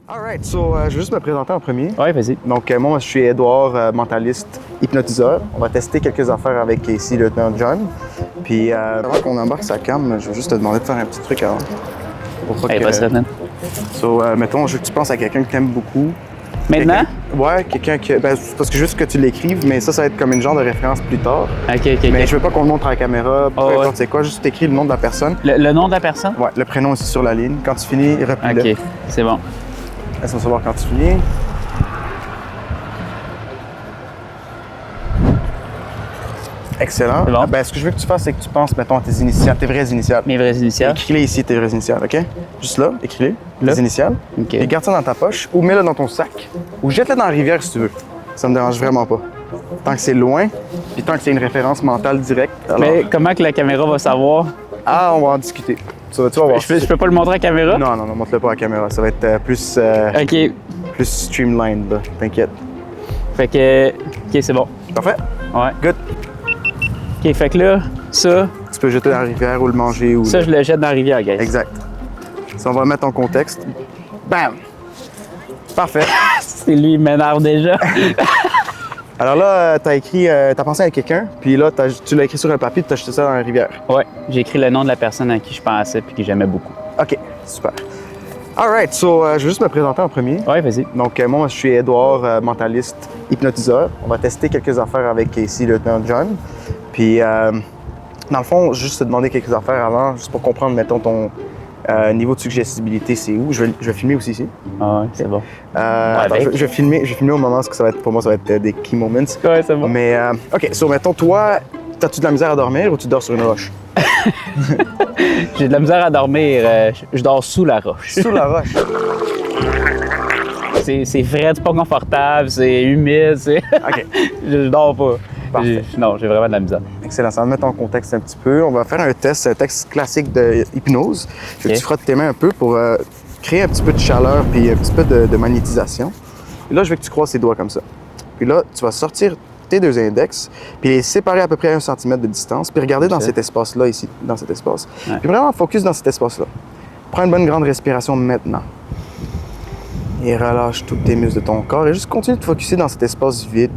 Alright, so je vais juste me présenter en premier. Ouais, vas-y. Donc, moi, je suis Edouard, mentaliste, hypnotiseur. On va tester quelques affaires avec ici le lieutenant John. Puis, avant qu'on embarque sa cam, je vais juste te demander de faire un petit truc avant. Hey, pas stress, man. So, mettons, je veux que tu penses à quelqu'un que tu aimes beaucoup. Maintenant? Ouais, quelqu'un que. Ben, parce que juste que tu l'écrives, mais ça va être comme une genre de référence plus tard. Ok. Mais je veux pas qu'on le montre à la caméra, peu importe ouais. c'est quoi, juste t'écris le nom de la personne. Le nom de la personne? Ouais, le prénom aussi sur la ligne. Quand tu finis, replie-le. Ok, c'est bon. Laisse-moi savoir quand tu finis. Excellent. C'est bon. Ben, ce que je veux que tu fasses, c'est que tu penses, mettons, à tes initiales, tes vraies initiales. Mes vraies initiales? Écris-les ici, tes vraies initiales, OK? Juste là, écris-les, Là? les initiales. OK. Et garde ça dans ta poche, ou mets-le dans ton sac, ou jette-le dans la rivière si tu veux. Ça me dérange vraiment pas. Tant que c'est loin, puis tant que c'est une référence mentale directe. Alors... Mais comment que la caméra va savoir? Ah, on va en discuter. Tu vas voir. Je peux pas le montrer à la caméra? Non, montre-le pas à la caméra. Ça va être plus Ok. streamlined, là. T'inquiète. Fait que. Ok, c'est bon. Parfait? Ouais. Good. Ok, fait que là, ça, Tu peux le jeter dans la rivière ou le manger. Ou je le jette dans la rivière, guys. Exact. Ça, on va mettre en contexte. Bam! Parfait. C'est lui, il m'énerve déjà. Alors là, t'as pensé à quelqu'un, puis là, tu l'as écrit sur un papier, tu as jeté ça dans la rivière. Ouais, j'ai écrit le nom de la personne à qui je pensais puis que j'aimais beaucoup. OK, super. Alright, so je vais juste me présenter en premier. Ouais, vas-y. Donc, moi, je suis Edouard, mentaliste, hypnotiseur. On va tester quelques affaires avec ici le lieutenant John. Puis, dans le fond, juste te demander quelques affaires avant, juste pour comprendre, mettons, ton niveau de suggestibilité, c'est où. Je vais filmer aussi ici. Ah ouais, c'est bon. Attends, je vais filmer au moment où ça va être, pour moi, ça va être des key moments. Ouais, c'est bon. Mais, OK, so, mettons, toi, t'as-tu de la misère à dormir ou tu dors sur une roche? J'ai de la misère à dormir. Je dors sous la roche. Sous la roche? C'est frais, c'est pas confortable, c'est humide, c'est... OK, je dors pas. Parfait. Non, j'ai vraiment de la misère. excellent. Ça va me mettre en contexte un petit peu. On va faire un test classique de hypnose. Je veux que OK. tu frottes tes mains un peu pour créer un petit peu de chaleur puis un petit peu de magnétisation. Et là, je veux que tu croises tes doigts comme ça. Puis là, tu vas sortir tes deux index, puis les séparer à peu près à 1 cm de distance, puis regarder dans OK. cet espace-là, ici, dans cet espace. Ouais. Puis vraiment focus dans cet espace-là. Prends une bonne grande respiration maintenant. Et relâche tous tes muscles de ton corps et juste continue de focusser dans cet espace vide.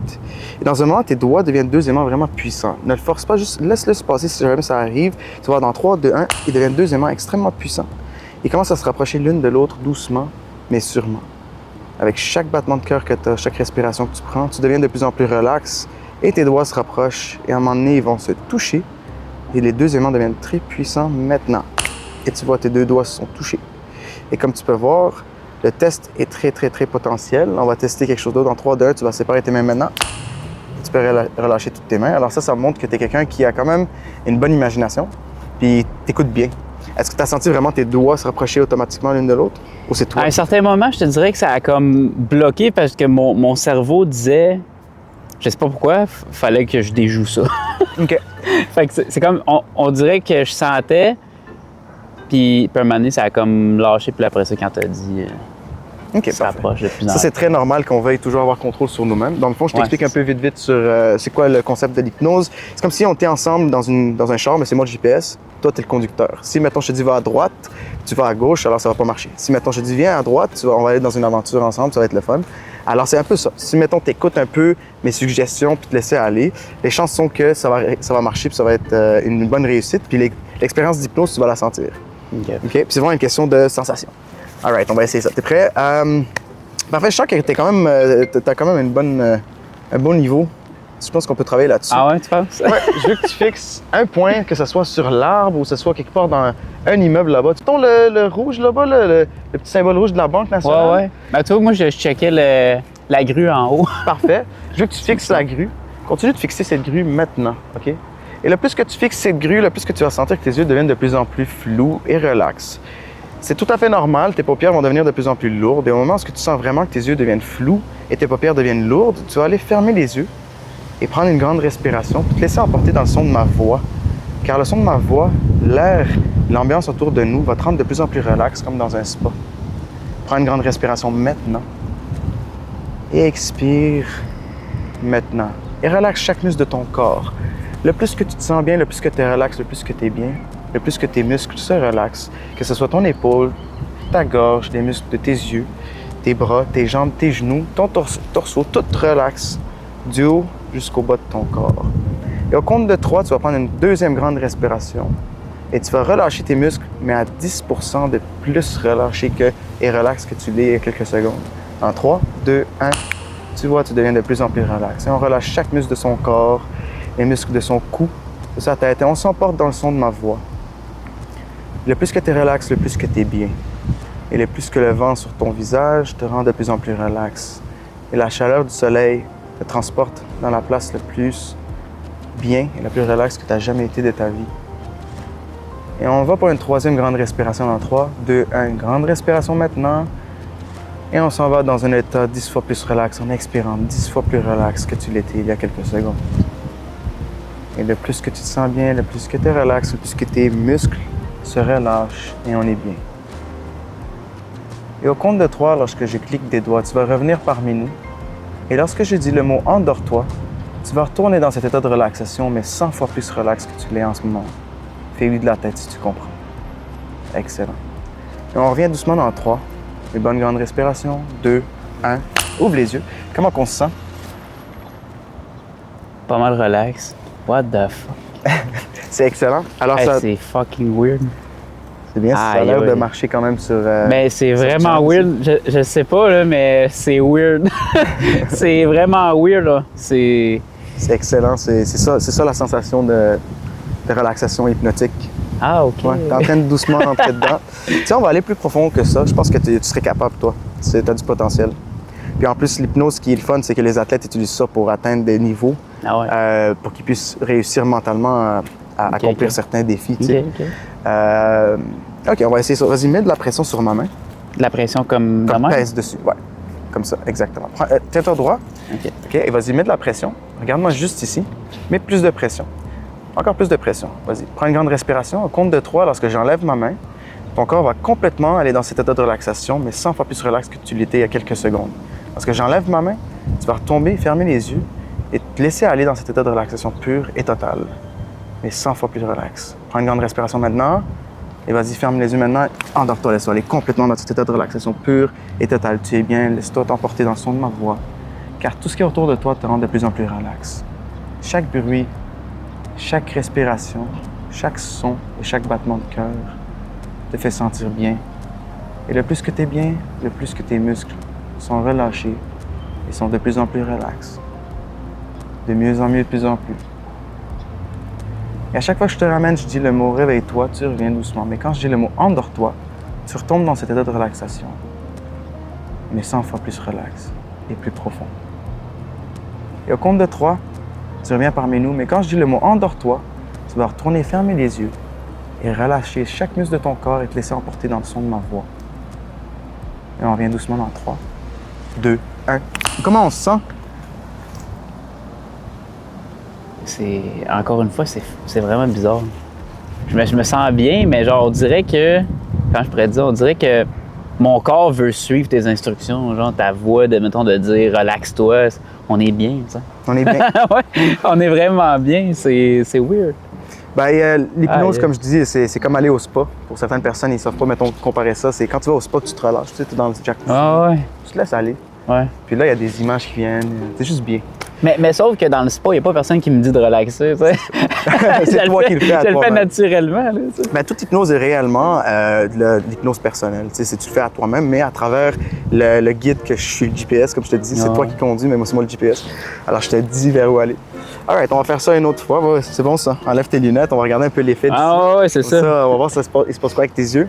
Et dans un moment, tes doigts deviennent deux aimants vraiment puissants. Ne le force pas, juste laisse-le se passer si jamais ça arrive. Tu vas voir dans 3, 2, 1, ils deviennent deux aimants extrêmement puissants. Ils commencent à se rapprocher l'une de l'autre doucement, mais sûrement. Avec chaque battement de cœur que tu as, chaque respiration que tu prends, tu deviens de plus en plus relax et tes doigts se rapprochent et à un moment donné, ils vont se toucher et les deux aimants deviennent très puissants maintenant. Et tu vois, tes deux doigts se sont touchés. Et comme tu peux voir, le test est très potentiel. On va tester quelque chose d'autre. En 3, 2, 1, tu vas séparer tes mains maintenant. Tu peux relâcher toutes tes mains. Alors ça montre que tu es quelqu'un qui a quand même une bonne imagination, puis t'écoutes bien. Est-ce que tu as senti vraiment tes doigts se rapprocher automatiquement l'une de l'autre? Ou c'est toi? À un certain moment, je te dirais que ça a comme bloqué parce que mon cerveau disait, je sais pas pourquoi, fallait que je déjoue ça. OK. Fait que c'est comme, on dirait que je sentais, puis à un moment donné, ça a comme lâché, puis après ça, quand t'as dit, OK, ça parfait. approche de plus en Ça, plus. c'est très normal qu'on veuille toujours avoir contrôle sur nous-mêmes. Dans le fond, je Ouais, t'explique c'est un peu vite sur c'est quoi le concept de l'hypnose. C'est comme si on était ensemble dans un char, mais c'est moi le GPS, toi, tu es le conducteur. Si, mettons, je te dis va à droite, tu vas à gauche, alors ça va pas marcher. Si, mettons, je te dis viens à droite, on va aller dans une aventure ensemble, ça va être le fun. Alors, c'est un peu ça. Si, mettons, tu écoutes un peu mes suggestions puis te laisser aller, les chances sont que ça va marcher puis ça va être une bonne réussite. Puis l'expérience d'hypnose, tu vas la sentir. OK. OK? Puis c'est vraiment une question de sensation. All right, on va essayer ça. T'es prêt? Parfait, je sens que t'as quand même un bon niveau. Je pense qu'on peut travailler là-dessus. Ah ouais, tu penses? Ouais, je veux que tu fixes un point, que ce soit sur l'arbre ou que ce soit quelque part dans un immeuble là-bas. Tu tournes le rouge là-bas, le petit symbole rouge de la Banque nationale? Ouais. Ben, tu vois, moi, je checkais la grue en haut. Parfait. Je veux que tu fixes la grue. Continue de fixer cette grue maintenant, OK? Et le plus que tu fixes cette grue, le plus que tu vas sentir que tes yeux deviennent de plus en plus flous et relax. C'est tout à fait normal, tes paupières vont devenir de plus en plus lourdes. Et au moment où tu sens vraiment que tes yeux deviennent flous et tes paupières deviennent lourdes, tu vas aller fermer les yeux et prendre une grande respiration, puis te laisser emporter dans le son de ma voix. Car le son de ma voix, l'air, l'ambiance autour de nous va te rendre de plus en plus relax, comme dans un spa. Prends une grande respiration maintenant. Et expire maintenant. Et relaxe chaque muscle de ton corps. Le plus que tu te sens bien, le plus que tu es relax, le plus que tu es bien, le plus que tes muscles se relaxent, que ce soit ton épaule, ta gorge, les muscles de tes yeux, tes bras, tes jambes, tes genoux, ton torso, tout relaxe du haut jusqu'au bas de ton corps. Et au compte de 3, tu vas prendre une deuxième grande respiration et tu vas relâcher tes muscles, mais à 10% de plus relâché et relax que tu l'es il y a quelques secondes. En 3, 2, 1, tu vois, tu deviens de plus en plus relax. Et on relâche chaque muscle de son corps, les muscles de son cou, de sa tête, et on s'emporte dans le son de ma voix. Le plus que tu es relax, le plus que tu es bien. Et le plus que le vent sur ton visage te rend de plus en plus relax. Et la chaleur du soleil te transporte dans la place le plus bien et la plus relaxe que tu as jamais été de ta vie. Et on va pour une troisième grande respiration dans 3, 2, 1. Grande respiration maintenant. Et on s'en va dans un état 10 fois plus relax en expirant 10 fois plus relax que tu l'étais il y a quelques secondes. Et le plus que tu te sens bien, le plus que tu es relax, le plus que tes muscles se relâchent et on est bien. Et au compte de 3, lorsque je clique des doigts, tu vas revenir parmi nous. Et lorsque je dis le mot « endors-toi », tu vas retourner dans cet état de relaxation, mais 100 fois plus relax que tu l'es en ce moment. Fais-lui de la tête si tu comprends. Excellent. Et on revient doucement dans 3. Une bonne grande respiration. 2, 1. Ouvre les yeux. Comment on se sent? Pas mal relax. What the fuck? C'est excellent. Alors Hey, ça, c'est fucking weird. c'est bien, ça a Aïe, l'air de aïe. marcher quand même sur... Mais c'est sur vraiment Chance. weird. Je sais pas, là, mais c'est weird. C'est vraiment weird, là. C'est... C'est excellent. C'est ça la sensation de relaxation hypnotique. Ah, OK. Ouais, t'es en train de doucement rentrer dedans. Tu sais, on va aller plus profond que ça. Je pense que tu serais capable, toi. Tu as du potentiel. Puis en plus, l'hypnose, ce qui est le fun, c'est que les athlètes utilisent ça pour atteindre des niveaux, Ah ouais. pour qu'ils puissent réussir mentalement à Ok, accomplir ok. certains défis. Tu sais. OK. OK, on va essayer ça. Vas-y, mets de la pression sur ma main. De la pression comme de Comme même? pèse dessus. Ouais, comme ça, exactement. Tiens-toi droit. OK. OK, et vas-y, mets de la pression. Regarde-moi juste ici. Mets plus de pression. Encore plus de pression. Vas-y, prends une grande respiration. Au compte de 3, lorsque j'enlève ma main, ton corps va complètement aller dans cet état de relaxation, mais 100 fois plus relax que tu l'étais il y a quelques secondes. Lorsque j'enlève ma main, tu vas retomber, fermer les yeux et te laisser aller dans cet état de relaxation pure et totale, mais 100 fois plus relax. Prends une grande respiration maintenant et vas-y, ferme les yeux maintenant. Endors-toi, laisse-toi aller complètement dans cet état de relaxation pure et totale. Tu es bien, laisse-toi t'emporter dans le son de ma voix, car tout ce qui est autour de toi te rend de plus en plus relax. Chaque bruit, chaque respiration, chaque son et chaque battement de cœur te fait sentir bien. Et le plus que tu es bien, le plus que tes muscles sont relâchés et sont de plus en plus relax. De mieux en mieux, de plus en plus. Et à chaque fois que je te ramène, je dis le mot « réveille-toi », tu reviens doucement. Mais quand je dis le mot « endors-toi », tu retombes dans cet état de relaxation, mais 100 fois plus relax et plus profond. Et au compte de 3, tu reviens parmi nous, mais quand je dis le mot « endors-toi », tu vas retourner fermer les yeux et relâcher chaque muscle de ton corps et te laisser emporter dans le son de ma voix. Et on revient doucement dans 3, 2, 1. Comment on se sent? C'est... Encore une fois, c'est vraiment bizarre. Je me sens bien, mais genre, on dirait que... Quand je pourrais dire, on dirait que mon corps veut suivre tes instructions. Genre, ta voix, mettons, de dire « relaxe-toi », on est bien, tu sais. On est bien. Ouais, on est vraiment bien. C'est weird. Ben, l'hypnose, Ah, comme je dis, c'est comme aller au spa. Pour certaines personnes, ils ne savent pas, mettons, comparer ça. C'est quand tu vas au spa, tu te relâches. Tu sais, tu es dans le jacuzzi. Ah ouais. Tu te laisses aller. Ouais. Puis là, il y a des images qui viennent. C'est juste bien. Mais sauf que dans le spa, il n'y a pas personne qui me dit de relaxer, tu sais. C'est toi qui le fais à Je le fais toi-même. naturellement, là, tu sais. Ben, toute hypnose est réellement de l'hypnose personnelle. Tu sais, c'est tu le fais à toi-même, mais à travers le guide que je suis le GPS, comme je te dis, c'est Ah. toi qui conduis, mais moi, c'est moi le GPS. Alors, je te dis vers où aller. Alright, on va faire ça une autre fois. Ouais, c'est bon ça. Enlève tes lunettes, on va regarder un peu l'effet d'ici. Ah ouais, c'est Comme ça. on va voir il se passe quoi avec tes yeux.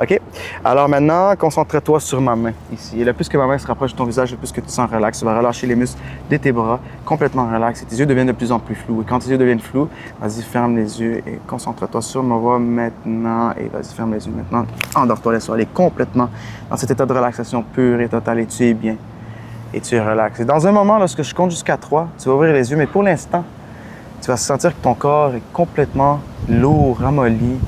OK? Alors maintenant, concentre-toi sur ma main ici. Et le plus que ma main se rapproche de ton visage, le plus que tu te sens relax. Tu vas relâcher les muscles de tes bras, complètement relax. Et tes yeux deviennent de plus en plus flous. Et quand tes yeux deviennent flous, vas-y, ferme les yeux et concentre-toi sur ma voix maintenant. Et vas-y, ferme les yeux maintenant. Endors-toi, laisse-toi aller complètement dans cet état de relaxation pure et totale. Et tu es bien. Et tu es relax. Et dans un moment, lorsque je compte jusqu'à 3, tu vas ouvrir les yeux. Mais pour l'instant, tu vas sentir que ton corps est complètement lourd, ramolli,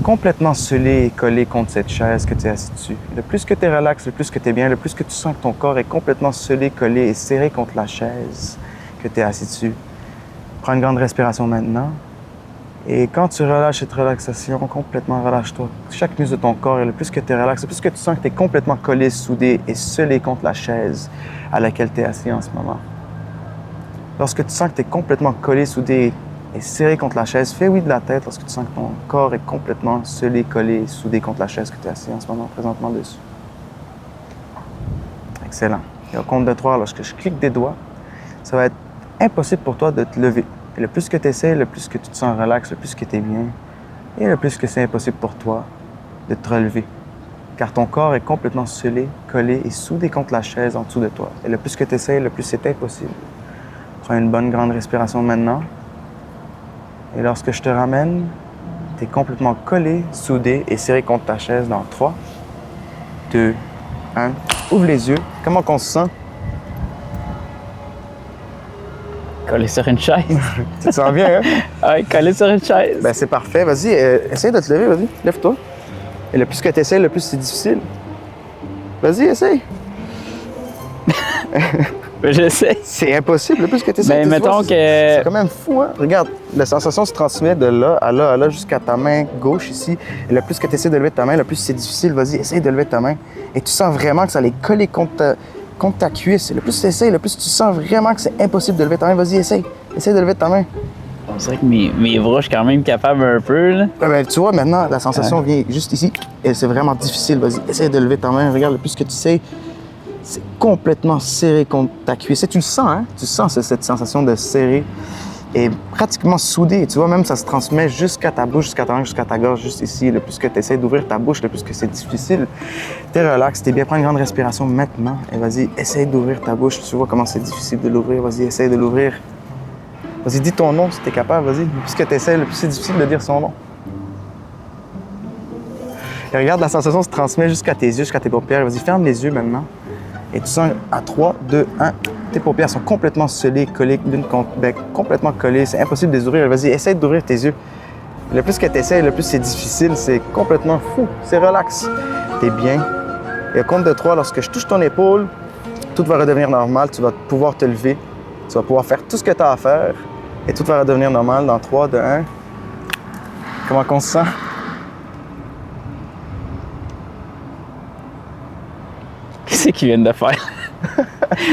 complètement scellé et collé contre cette chaise que tu es assis dessus. Le plus que tu es relax, le plus que tu es bien, le plus que tu sens que ton corps est complètement scellé, collé et serré contre la chaise que tu es assis dessus. Prends une grande respiration maintenant Et quand tu relâches cette relaxation, complètement relâche-toi. Chaque muscle de ton corps, et le plus que tu relaxes, le plus que tu sens que tu es complètement collé, soudé et scellé contre la chaise à laquelle tu es assis en ce moment. Lorsque tu sens que tu es complètement collé, soudé et serré contre la chaise, fais oui de la tête lorsque tu sens que ton corps est complètement scellé, collé, soudé contre la chaise que tu es assis en ce moment, présentement dessus. Excellent. Et au compte de 3, lorsque je clique des doigts, ça va être impossible pour toi de te lever. Et le plus que tu essaies, le plus que tu te sens relax, le plus que tu es bien, et le plus que c'est impossible pour toi de te relever. Car ton corps est complètement scellé, collé et soudé contre la chaise en dessous de toi. Et le plus que tu essaies, le plus c'est impossible. Prends une bonne grande respiration maintenant. Et lorsque je te ramène, tu es complètement collé, soudé et serré contre ta chaise dans 3, 2, 1. Ouvre les yeux. Comment on se sent? Collé sur une chaise. Tu te sens bien, hein? Ouais, collé sur une chaise. Ben c'est parfait. Vas-y, essaye de te lever, vas-y. Lève-toi. Et le plus que tu essaies, le plus c'est difficile. Vas-y, essaye. Je sais. C'est impossible, le plus que tu essaies. Ben, mettons que... C'est quand même fou, hein? Regarde, la sensation se transmet de là à là à là jusqu'à ta main gauche ici. Et le plus que tu essaies de lever ta main, le plus c'est difficile. Vas-y, essaye de lever ta main. Et tu sens vraiment que ça allait coller contre ta cuisse. Et le plus tu essaies, le plus tu sens vraiment que c'est impossible de lever ta main. Vas-y, essaye. Essaye de lever ta main. On dirait que mes bras, je suis quand même capable un peu, là. Ben, tu vois, maintenant, la sensation vient juste ici. Et c'est vraiment difficile. Vas-y, essaye de lever ta main. Regarde, le plus que tu sais, c'est complètement serré contre ta cuisse. Et tu le sens, hein? Tu sens cette sensation de serré et pratiquement soudé. Tu vois, même ça se transmet jusqu'à ta bouche, jusqu'à ta langue, jusqu'à ta gorge, juste ici. Le plus que tu essaies d'ouvrir ta bouche, le plus que c'est difficile. T'es relax, t'es bien. Prends une grande respiration maintenant. Et vas-y, essaye d'ouvrir ta bouche. Tu vois comment c'est difficile de l'ouvrir. Vas-y, essaye de l'ouvrir. Vas-y, dis ton nom si t'es capable. Vas-y, le plus que tu essaies, le plus c'est difficile de dire son nom. Et regarde, la sensation se transmet jusqu'à tes yeux, jusqu'à tes paupières. Vas-y, ferme les yeux maintenant. Et tu sens à 3, 2, 1, tes paupières sont complètement scellées, collées l'une contre l'autre, complètement collées. C'est impossible de les ouvrir. Vas-y, essaye d'ouvrir tes yeux. Le plus que tu essaies, le plus c'est difficile. C'est complètement fou. C'est relax. T'es bien. Et au compte de 3, lorsque je touche ton épaule, tout va redevenir normal. Tu vas pouvoir te lever. Tu vas pouvoir faire tout ce que tu as à faire. Et tout va redevenir normal dans 3, 2, 1. Comment on se sent? Qu'est-ce qu'ils viennent de faire?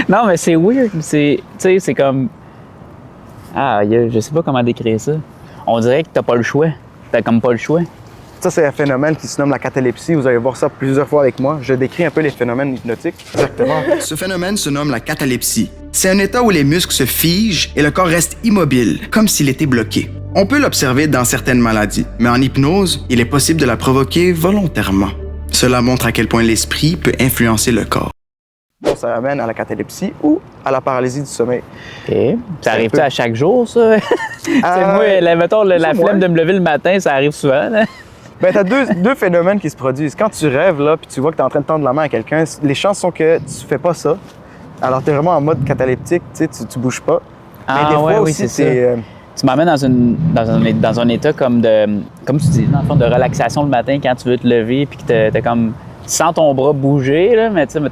Non, mais c'est weird. Tu sais, c'est comme... Ah, je sais pas comment décrire ça. On dirait que t'as pas le choix. T'as comme pas le choix. Ça, c'est un phénomène qui se nomme la catalepsie. Vous allez voir ça plusieurs fois avec moi. Je décris un peu les phénomènes hypnotiques. Exactement. Ce phénomène se nomme la catalepsie. C'est un état où les muscles se figent et le corps reste immobile, comme s'il était bloqué. On peut l'observer dans certaines maladies, mais en hypnose, il est possible de la provoquer volontairement. Cela montre à quel point l'esprit peut influencer le corps. Ça amène à la catalepsie ou à la paralysie du sommeil. OK. Ça arrive-tu à chaque jour, ça? Moi, mettons, la flemme de me lever le matin, ça arrive souvent, là. Ben, t'as deux phénomènes qui se produisent. Quand tu rêves, là, puis tu vois que t'es en train de tendre la main à quelqu'un, les chances sont que tu fais pas ça. Alors, t'es vraiment en mode cataleptique, tu sais, tu bouges pas. Ah, mais des fois oui, aussi, c'est ça. Tu m'emmènes dans un état comme tu dis, dans le fond, de relaxation le matin quand tu veux te lever, puis que t'as comme... Tu sens ton bras bouger, là, mais tu sais,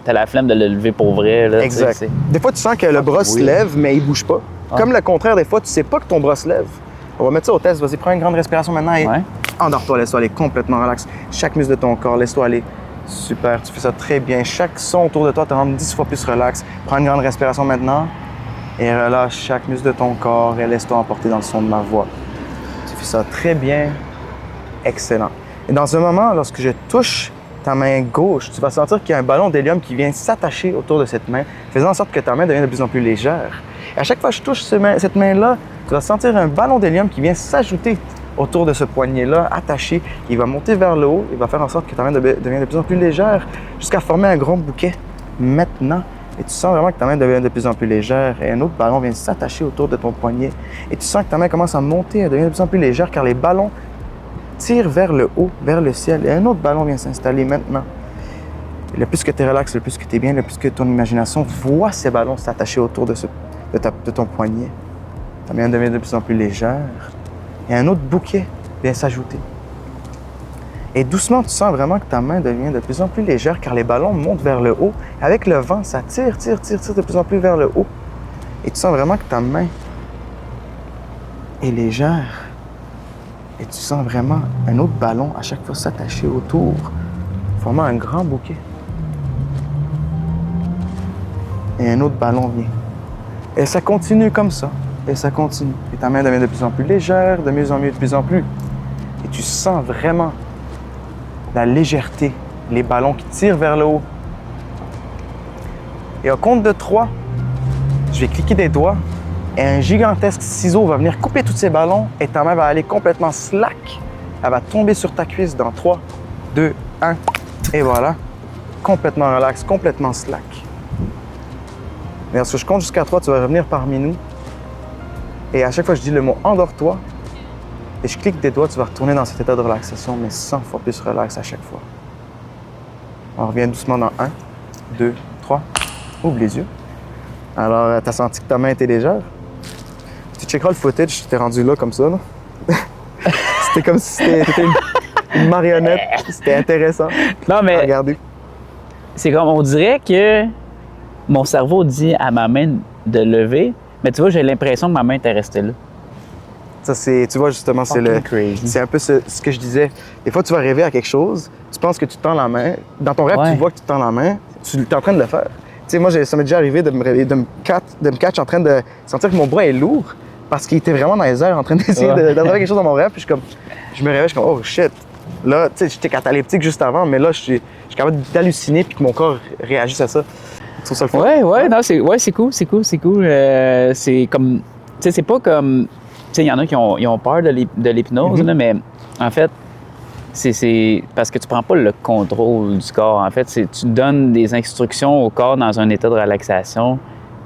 t'as la flemme de le lever pour vrai, là. Exact. Des fois, tu sens que le bras se lève, mais il bouge pas. Ah. Comme le contraire, des fois, tu sais pas que ton bras se lève. On va mettre ça au test. Vas-y, prends une grande respiration maintenant et endors-toi. Laisse-toi aller complètement relax. Chaque muscle de ton corps, laisse-toi aller. Super, tu fais ça très bien. Chaque son autour de toi te rend 10 fois plus relax. Prends une grande respiration maintenant et relâche chaque muscle de ton corps et laisse-toi emporter dans le son de ma voix. Tu fais ça très bien. Excellent. Et dans un moment, lorsque je touche ta main gauche, tu vas sentir qu'il y a un ballon d'hélium qui vient s'attacher autour de cette main, faisant en sorte que ta main devient de plus en plus légère. Et à chaque fois que je touche cette main-là, tu vas sentir un ballon d'hélium qui vient s'ajouter autour de ce poignet-là, attaché. Il va monter vers le haut, il va faire en sorte que ta main devient de plus en plus légère jusqu'à former un grand bouquet. Maintenant, et tu sens vraiment que ta main devient de plus en plus légère et un autre ballon vient s'attacher autour de ton poignet. Et tu sens que ta main commence à monter, elle devient de plus en plus légère car les ballons tirent vers le haut, vers le ciel. Et un autre ballon vient s'installer maintenant. Et le plus que tu es relax, le plus que tu es bien, le plus que ton imagination voit ces ballons s'attacher autour de ton poignet. Ta main devient de plus en plus légère. Et un autre bouquet vient s'ajouter. Et doucement, tu sens vraiment que ta main devient de plus en plus légère car les ballons montent vers le haut. Avec le vent, ça tire de plus en plus vers le haut. Et tu sens vraiment que ta main est légère. Et tu sens vraiment un autre ballon à chaque fois s'attacher autour, formant un grand bouquet. Et un autre ballon vient. Et ça continue comme ça. Et ça continue. Et ta main devient de plus en plus légère, de mieux en mieux, de plus en plus. Et tu sens vraiment la légèreté, les ballons qui tirent vers le haut. Et au compte de 3, je vais cliquer des doigts et un gigantesque ciseau va venir couper tous ces ballons et ta main va aller complètement slack. Elle va tomber sur ta cuisse dans 3, 2, 1. Et voilà, complètement relax, complètement slack. Mais lorsque je compte jusqu'à 3, tu vas revenir parmi nous. Et à chaque fois que je dis le mot « endors-toi », et je clique des doigts, tu vas retourner dans cet état de relaxation, mais 100 fois plus relax à chaque fois. On revient doucement dans 1, 2, 3. Ouvre les yeux. Alors, tu as senti que ta main était légère. Tu checkeras le footage, tu t'es rendu là comme ça. Là. C'était comme si c'était une marionnette. C'était intéressant. Non, mais Regardez. c'est comme, on dirait que mon cerveau dit à ma main de lever, mais tu vois, j'ai l'impression que ma main était restée là. Ça, tu vois, justement, c'est un peu ce que je disais. Des fois, tu vas rêver à quelque chose, tu penses que tu tends la main. Dans ton rêve, tu vois que tu tends la main, tu es en train de le faire. Tu sais, moi, ça m'est déjà arrivé de me réveiller, de me catch en train de sentir que mon bras est lourd parce qu'il était vraiment dans les airs en train d'essayer d'avoir quelque chose dans mon rêve. Puis je me réveille, je suis comme, oh shit. Là, tu sais, j'étais cataleptique juste avant, mais là, je suis capable d'halluciner puis que mon corps réagisse à ça. Tu trouves ça le fun? Ouais, non, c'est cool. C'est comme, tu sais, c'est pas comme, tu sais, il y en a qui ont peur de l'hypnose, là, mais en fait, c'est parce que tu prends pas le contrôle du corps. En fait, tu donnes des instructions au corps dans un état de relaxation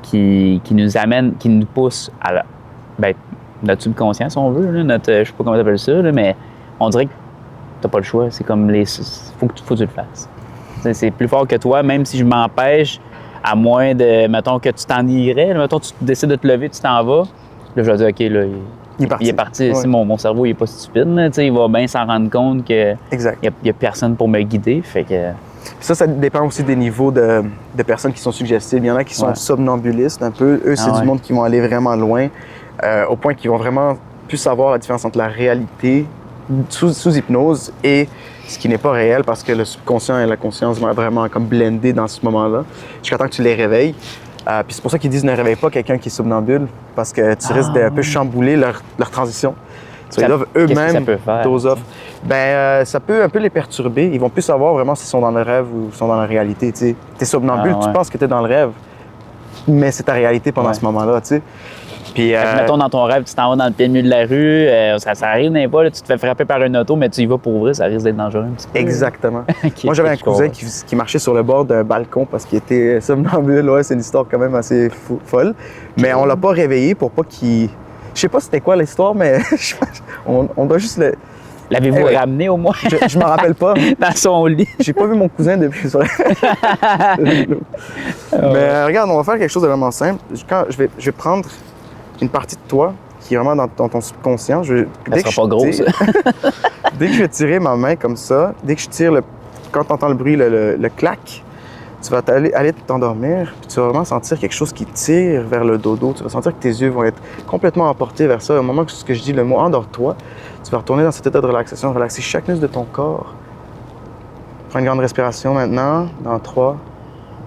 qui nous pousse à notre subconscient, si on veut, là, je sais pas comment tu appelles ça, là, mais on dirait que t'as pas le choix. C'est comme faut que tu le fasses. C'est plus fort que toi, même si je m'empêche, à moins de, mettons, que tu t'en irais, mettons, tu décides de te lever, tu t'en vas, là, je vais dire, OK, là, il est parti. Ouais. Mon cerveau, il est pas stupide, là, il va bien s'en rendre compte qu'il Exact. n'y a personne pour me guider, fait que... Ça dépend aussi des niveaux de personnes qui sont suggestibles. Il y en a qui sont somnambulistes un peu. Eux, c'est du monde qui vont aller vraiment loin, au point qu'ils vont vraiment plus savoir la différence entre la réalité sous hypnose et ce qui n'est pas réel parce que le subconscient et la conscience vont vraiment comme blender dans ce moment-là jusqu'à temps que tu les réveilles. Puis c'est pour ça qu'ils disent ne réveille pas quelqu'un qui est somnambule parce que tu risques d'un peu chambouler leur transition. Ils doivent eux-mêmes dose off. Ça peut un peu les perturber. Ils vont plus savoir vraiment s'ils sont dans le rêve ou sont dans la réalité. Tu es somnambule, tu penses que tu es dans le rêve, mais c'est ta réalité pendant ce moment-là. T'sais. Puis, mettons, dans ton rêve, tu t'en vas dans le plein milieu de la rue, ça arrive n'importe pas, là, tu te fais frapper par une auto, mais tu y vas pour ouvrir, ça risque d'être dangereux un petit peu. Exactement. Moi, j'avais un cousin qui marchait sur le bord d'un balcon parce qu'il était somnambule. Ouais, c'est une histoire quand même assez folle. Mais on l'a pas réveillé pour pas qu'il... Je sais pas c'était quoi l'histoire, mais on doit juste le... L'avez-vous ramené au moins? Je m'en rappelle pas. Dans son lit. J'ai pas vu mon cousin depuis. Mais regarde, on va faire quelque chose de vraiment simple. Je vais prendre une partie de toi qui est vraiment dans ton subconscient. Ça sera pas gros, ça. Dès que je vais tirer ma main comme ça, dès que je tire, quand tu entends le bruit, le clac, tu vas aller t'endormir, puis tu vas vraiment sentir quelque chose qui tire vers le dodo. Tu vas sentir que tes yeux vont être complètement emportés vers ça. Au moment que je dis le mot « endors-toi », tu vas retourner dans cet état de relaxation, relaxer chaque muscle de ton corps. Prends une grande respiration maintenant, dans 3,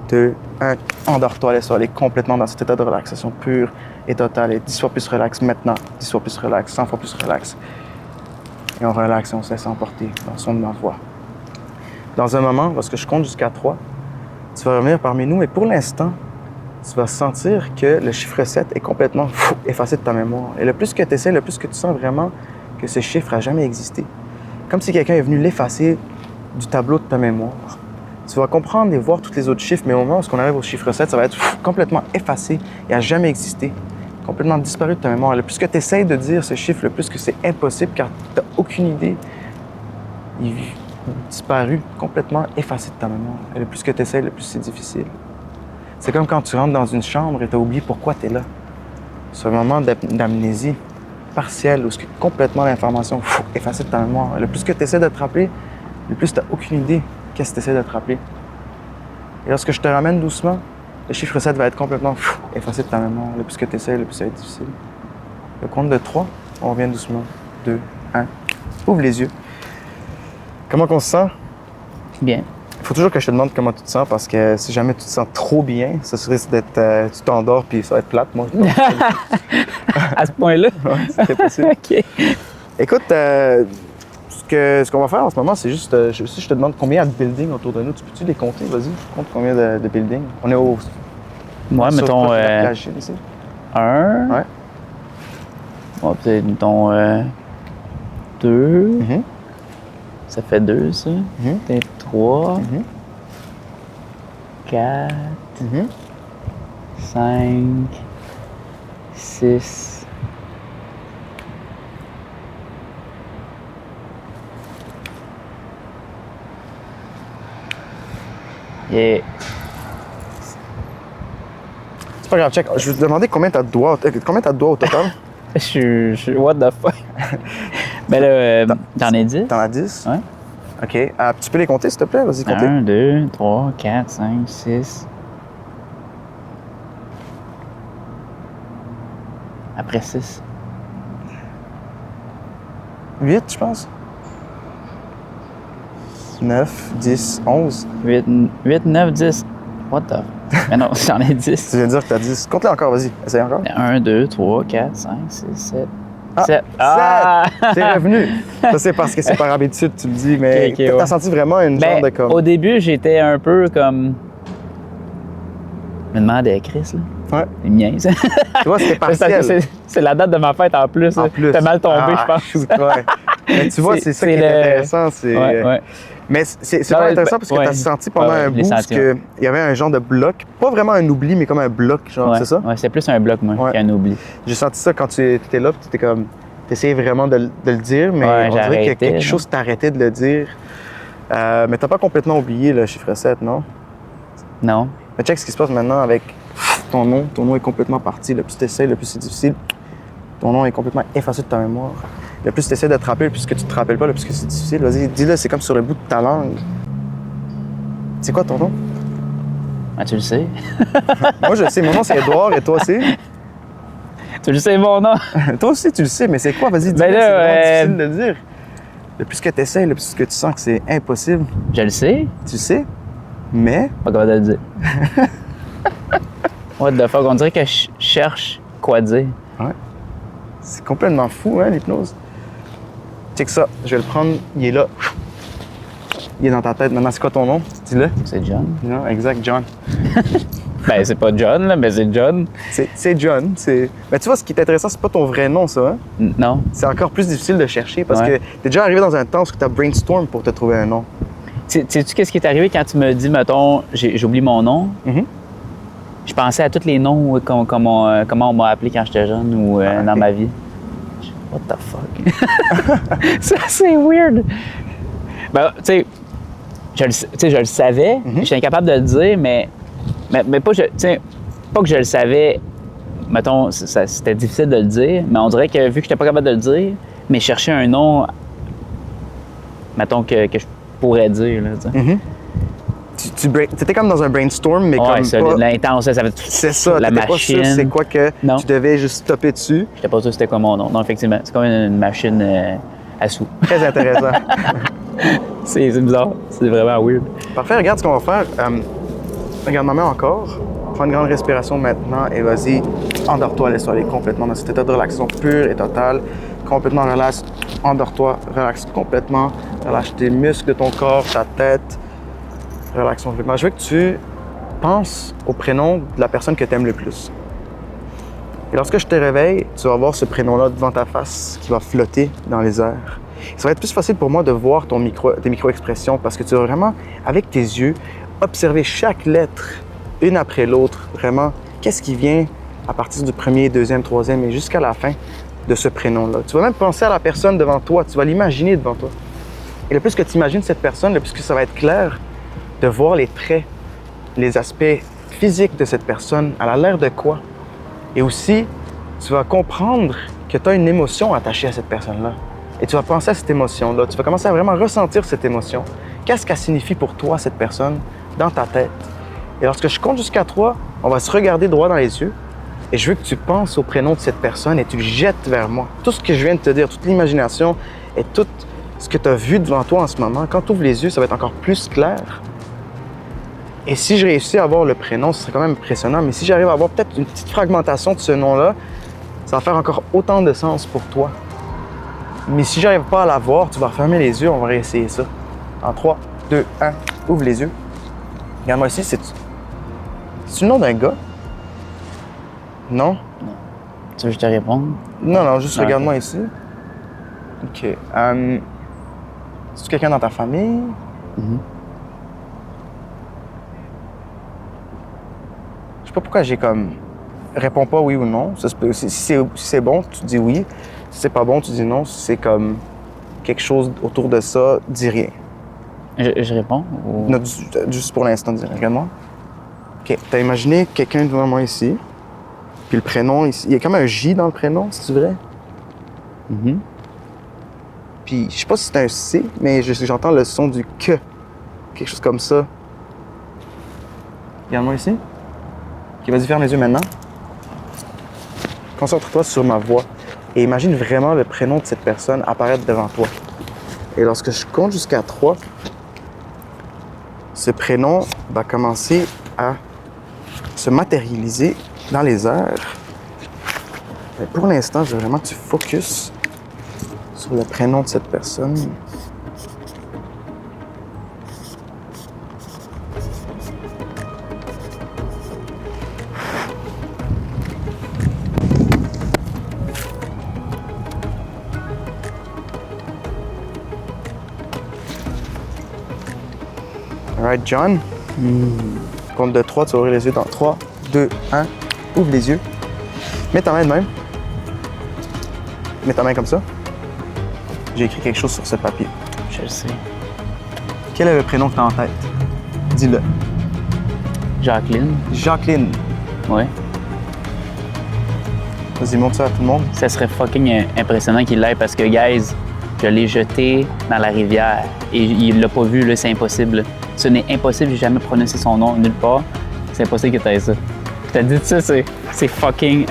2, 1. Endors-toi, laisse-toi aller complètement dans cet état de relaxation pure et totale. Et 10 fois plus relax maintenant, 10 fois plus relax, 100 fois plus relax. Et on relaxe et on se laisse emporter dans le son de ma voix. Dans un moment, lorsque je compte jusqu'à 3, tu vas revenir parmi nous, mais pour l'instant, tu vas sentir que le chiffre 7 est complètement effacé de ta mémoire. Et le plus que tu essaies, le plus que tu sens vraiment que ce chiffre n'a jamais existé. Comme si quelqu'un est venu l'effacer du tableau de ta mémoire. Tu vas comprendre et voir tous les autres chiffres, mais au moment où on arrive au chiffre 7, ça va être complètement effacé et n'a jamais existé. Complètement disparu de ta mémoire. Le plus que tu essaies de dire ce chiffre, le plus que c'est impossible car tu n'as aucune idée. Il est disparu, complètement effacé de ta mémoire. Et le plus que tu essaies, le plus c'est difficile. C'est comme quand tu rentres dans une chambre et tu as oublié pourquoi tu es là. C'est un moment d'amnésie partielle où complètement l'information effacée de ta mémoire. Et le plus que tu essaies de te rappeler, le plus tu n'as aucune idée qu'est-ce que tu essaies de te rappeler. Et lorsque je te ramène doucement, le chiffre 7 va être complètement effacé de ta mémoire. Le plus que tu essaies, le plus ça va être difficile. Le compte de 3, on revient doucement. 2, 1. Ouvre les yeux. Comment on se sent? Bien. Il faut toujours que je te demande comment tu te sens parce que si jamais tu te sens trop bien, ça risque d'être. Tu t'endors puis ça va être plate, moi. À ce point-là? Ouais, c'est possible. OK. Écoute, ce qu'on va faire en ce moment, c'est juste. Si je te demande combien il y a de buildings autour de nous, tu peux-tu les compter? Vas-y, compte combien de buildings. On est au. Moi, sur mettons. proche de la plage ici. 1. Ouais. Ouais, peut-être, mettons. 2. Mhm. Ça fait 2, ça. Mhm. Peut-être 3. Mhm. 4. Mhm. 5. 6. Yeah. C'est pas grave, check. Je vais te demander combien t'as de doigts au total. Je suis. What the fuck? Ben là, t'en es 10? T'en as 10? Ouais. OK. Tu peux les compter, s'il te plaît? Vas-y, compter. 1, 2, 3, 4, 5, 6. Après 6. 8, je pense. 9, 10, 11. 8, 9, 10. What the? Mais non, j'en ai 10. Tu viens de dire que t'as 10. Compte-les encore, vas-y. Essaye encore. 1, 2, 3, 4, 5, 6, 7. Ah, 7. 7! C'est revenu. Ça, c'est parce que c'est par habitude, tu le dis, mais Ok, t'as ouais. senti vraiment une genre de comme... Au début, j'étais un peu comme. Je me demandais, Chris, là. Ouais. Les miens, ça. Tu vois, c'était partiel. C'est la date de ma fête en plus. En là. plus. T'as mal tombé, Ah, je pense. shoot, ouais. Mais tu vois, c'est ça qui est le- intéressant. C'est... Ouais, ouais. Mais c'est Non, pas intéressant parce que ouais. t'as senti pendant Ouais, un je l'ai bout senti, qu'il y avait un genre de bloc. Pas vraiment un oubli, mais comme un bloc, genre, Ouais, c'est ça? Ouais, c'est plus un bloc, moi, Ouais. qu'un oubli. J'ai senti ça quand tu étais là, puis tu étais comme... T'essayais vraiment de le dire, mais Ouais, on dirait que j'arrêtais, quelque là. chose t'arrêtait de le dire. Mais t'as pas complètement oublié le chiffre 7, non? Non. Mais check ce qui se passe maintenant avec ton nom. Ton nom est complètement parti. Le plus tu essaies, le plus c'est difficile. Ton nom est complètement effacé de ta mémoire. Le plus tu essaies de te rappeler, le plus que tu te rappelles pas, le plus que c'est difficile. Vas-y, dis-le, c'est comme sur le bout de ta langue. C'est quoi ton nom? Ah, tu le sais. Moi, je le sais. Mon nom, c'est Edouard et toi aussi? Tu le sais, mon nom. Toi aussi, tu le sais, mais c'est quoi? Vas-y, dis-le. Ben là, C'est vraiment difficile de le dire. Le plus que tu essaies, le plus que tu sens que c'est impossible. Je le sais. Tu sais, mais Pas capable de le dire. What the fuck? On dirait que je cherche quoi dire. c'est complètement fou, hein, l'hypnose. Check ça. Je vais le prendre. Il est là. Il est dans ta tête. Maintenant, c'est quoi ton nom? Dis-le. C'est John. Non, exact, John. Ben, c'est pas John, là, mais c'est John. C'est John. Mais tu vois, ce qui est intéressant, c'est pas ton vrai nom, ça. Hein? Non. C'est encore plus difficile de chercher parce Ouais. que t'es déjà arrivé dans un temps où tu as brainstorm pour te trouver un nom. Sais-tu qu'est-ce qui est arrivé quand tu me dis, mettons, j'oublie mon nom? Mhm. Je pensais à tous les noms, comment on m'a appelé quand j'étais jeune ou dans ma vie. What the fuck? Ça, c'est weird. Ben, tu sais, je le savais, j'étais incapable de le dire, mais pas, pas que je le savais, mettons, c'était difficile de le dire, mais on dirait que vu que j'étais pas capable de le dire, mais chercher un nom, mettons, que je pourrais dire, là, tu sais. T'étais comme dans un brainstorm, mais Ouais, comme ça, pas... l'intense, ça fait C'est ça, la t'étais pas machine. sûr c'est quoi que Non. tu devais juste stopper dessus. J'étais pas sûr c'était quoi mon nom. Non, effectivement, c'est comme une machine à sous. Très intéressant. C'est bizarre, c'est vraiment weird. Parfait, regarde ce qu'on va faire. Regarde ma main encore. Prends une grande respiration maintenant et vas-y, endors-toi, laisse-toi aller complètement dans cet état de relaxation pure et totale. Complètement relax, endors-toi, relaxe complètement. Relâche tes muscles de ton corps, ta tête. Relaxe complètement. Je veux que tu penses au prénom de la personne que tu aimes le plus. Et lorsque je te réveille, tu vas voir ce prénom-là devant ta face qui va flotter dans les airs. Ça va être plus facile pour moi de voir tes micro-expressions parce que tu vas vraiment, avec tes yeux, observer chaque lettre, une après l'autre, vraiment, qu'est-ce qui vient à partir du premier, deuxième, troisième et jusqu'à la fin de ce prénom-là. Tu vas même penser à la personne devant toi, tu vas l'imaginer devant toi. Et le plus que tu imagines cette personne, le plus que ça va être clair de voir les traits, les aspects physiques de cette personne, elle a l'air de quoi. Et aussi, tu vas comprendre que tu as une émotion attachée à cette personne-là. Et tu vas penser à cette émotion-là. Tu vas commencer à vraiment ressentir cette émotion. Qu'est-ce qu'elle signifie pour toi, cette personne, dans ta tête? Et lorsque je compte jusqu'à 3, on va se regarder droit dans les yeux. Et je veux que tu penses au prénom de cette personne et tu le jettes vers moi. Tout ce que je viens de te dire, toute l'imagination Et tout ce que tu as vu devant toi en ce moment, quand tu ouvres les yeux, ça va être encore plus clair. Et si je réussis à avoir le prénom, ce serait quand même impressionnant. Mais si j'arrive à avoir peut-être une petite fragmentation de ce nom-là, ça va faire encore autant de sens pour toi. Mais si j'arrive pas à l'avoir, tu vas refermer les yeux, on va réessayer ça. En 3, 2, 1, ouvre les yeux. Regarde-moi ici, c'est le nom d'un gars? Non? Tu veux que je te réponde? Non, juste Ah, regarde-moi ici. OK. C'est-tu quelqu'un dans ta famille? Je sais pas pourquoi j'ai comme... Réponds pas oui ou non. Ça se peut. Si c'est bon, tu dis oui. Si c'est pas bon, tu dis non. Si c'est comme quelque chose autour de ça, dis rien. Je réponds? Ou... Non, juste pour l'instant, dis rien. Regarde-moi. OK. T'as imaginé quelqu'un devant moi ici. Puis le prénom, ici, il y a comme un J dans le prénom, c'est vrai? Puis je sais pas si c'est un C, mais j'entends le son du que. Quelque chose comme ça. Regarde-moi ici. OK, vas-y, ferme les yeux maintenant. Concentre-toi sur ma voix et imagine vraiment le prénom de cette personne apparaître devant toi. Et lorsque je compte jusqu'à 3, ce prénom va commencer à se matérialiser dans les airs. Mais pour l'instant, je veux vraiment que tu focuses sur le prénom de cette personne. Alright, John. Compte de 3, tu vas ouvrir les yeux dans 3, 2, 1. Ouvre les yeux. Mets ta main de même. Mets ta main comme ça. J'ai écrit quelque chose sur ce papier. Je le sais. Quel est le prénom que tu as en tête? Dis-le. Jacqueline? Jacqueline. Ouais. Vas-y, montre ça à tout le monde. Ça serait fucking impressionnant qu'il l'aille parce que, guys, je l'ai jeté dans la rivière et il l'a pas vu, là, c'est impossible. Ce n'est impossible, j'ai jamais prononcé son nom nulle part. C'est impossible que tu aies ça. Je t'ai dit ça, c'est fucking...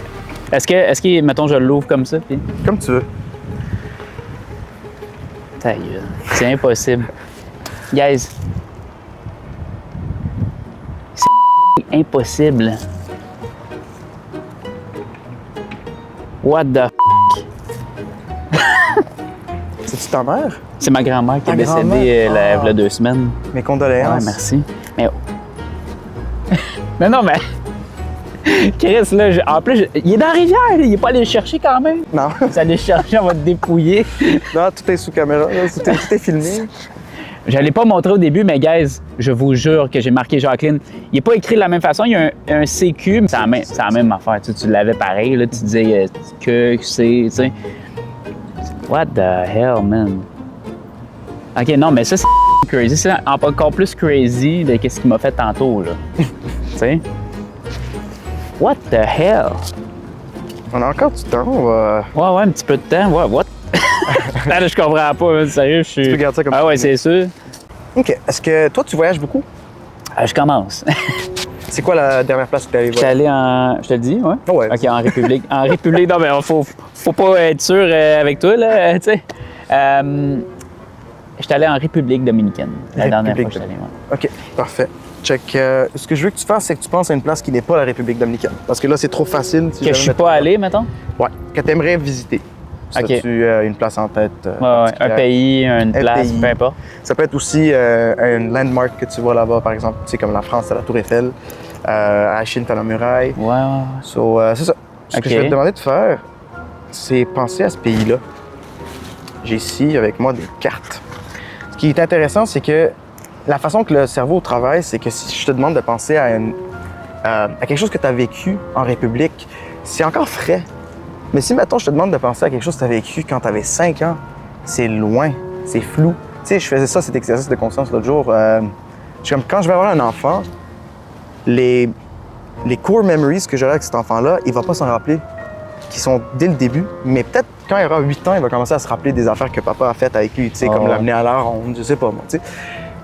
Est-ce que, mettons, je l'ouvre comme ça, puis... Comme tu veux. Ta gueule. C'est impossible. Guys. C'est impossible. What the f***? C'est-tu ta mère? C'est ma grand-mère qui est Ta décédée grand-mère? il y a 2 semaines. Mes condoléances. Ouais, merci. Mais... non, mais... Chris, là, en plus, il est dans la rivière, il est pas allé le chercher quand même. Non. Vous allez le chercher, on va te dépouiller. Non, tout est sous caméra. Là. Tout est filmé. Je l'ai pas montré au début, mais guys, je vous jure que j'ai marqué Jacqueline. Il n'est pas écrit de la même façon, il y a un CQ, mais c'est la même affaire. Tu l'avais pareil, là, tu disais que, c'est, tu sais. What the hell, man? OK, non, mais ça, c'est crazy. C'est encore plus crazy de ce qu'il m'a fait tantôt, là. Tu sais? What the hell? On a encore du temps. On va... Ouais, un petit peu de temps. Ouais, what? Là, je comprends pas, man, sérieux, je suis... Tu peux garder ça comme Ah ça. ouais, c'est sûr. OK. Est-ce que toi, tu voyages beaucoup? Je commence. C'est quoi la dernière place que tu es allé J'étais voir? allé en... Je te le dis, ouais? Ouais. OK, en République. En République, non, mais faut pas être sûr avec toi, là, tu sais. J'étais allé en République dominicaine, la dernière fois que j'étais allé. Ouais. OK, parfait. Check. Ce que je veux que tu fasses, c'est que tu penses à une place qui n'est pas la République dominicaine. Parce que là, c'est trop facile. Si Que je suis pas allé, mettons? Ouais, que tu aimerais visiter. OK. As-tu une place en tête? Ouais, un particulière? pays, une place, pays. peu importe. Ça peut être aussi un landmark que tu vois là-bas, par exemple. Tu sais, comme la France, t'as la Tour Eiffel. À la Chine, t'as la muraille. Ouais. So, c'est ça. Ce que je vais te demander de faire, c'est penser à ce pays-là. J'ai ici, avec moi, des cartes. Ce qui est intéressant, c'est que la façon que le cerveau travaille, c'est que si je te demande de penser à quelque chose que tu as vécu en République, c'est encore frais. Mais si, mettons, je te demande de penser à quelque chose que tu as vécu quand tu avais 5 ans, c'est loin, c'est flou. Tu sais, je faisais ça, cet exercice de conscience l'autre jour. Je suis comme, quand je vais avoir un enfant, les core memories que j'aurai avec cet enfant-là, il va pas s'en rappeler, qui sont dès le début. Mais peut-être quand il aura 8 ans, il va commencer à se rappeler des affaires que papa a faites avec lui, tu sais, comme l'amener à la ronde, je sais pas moi, tu sais.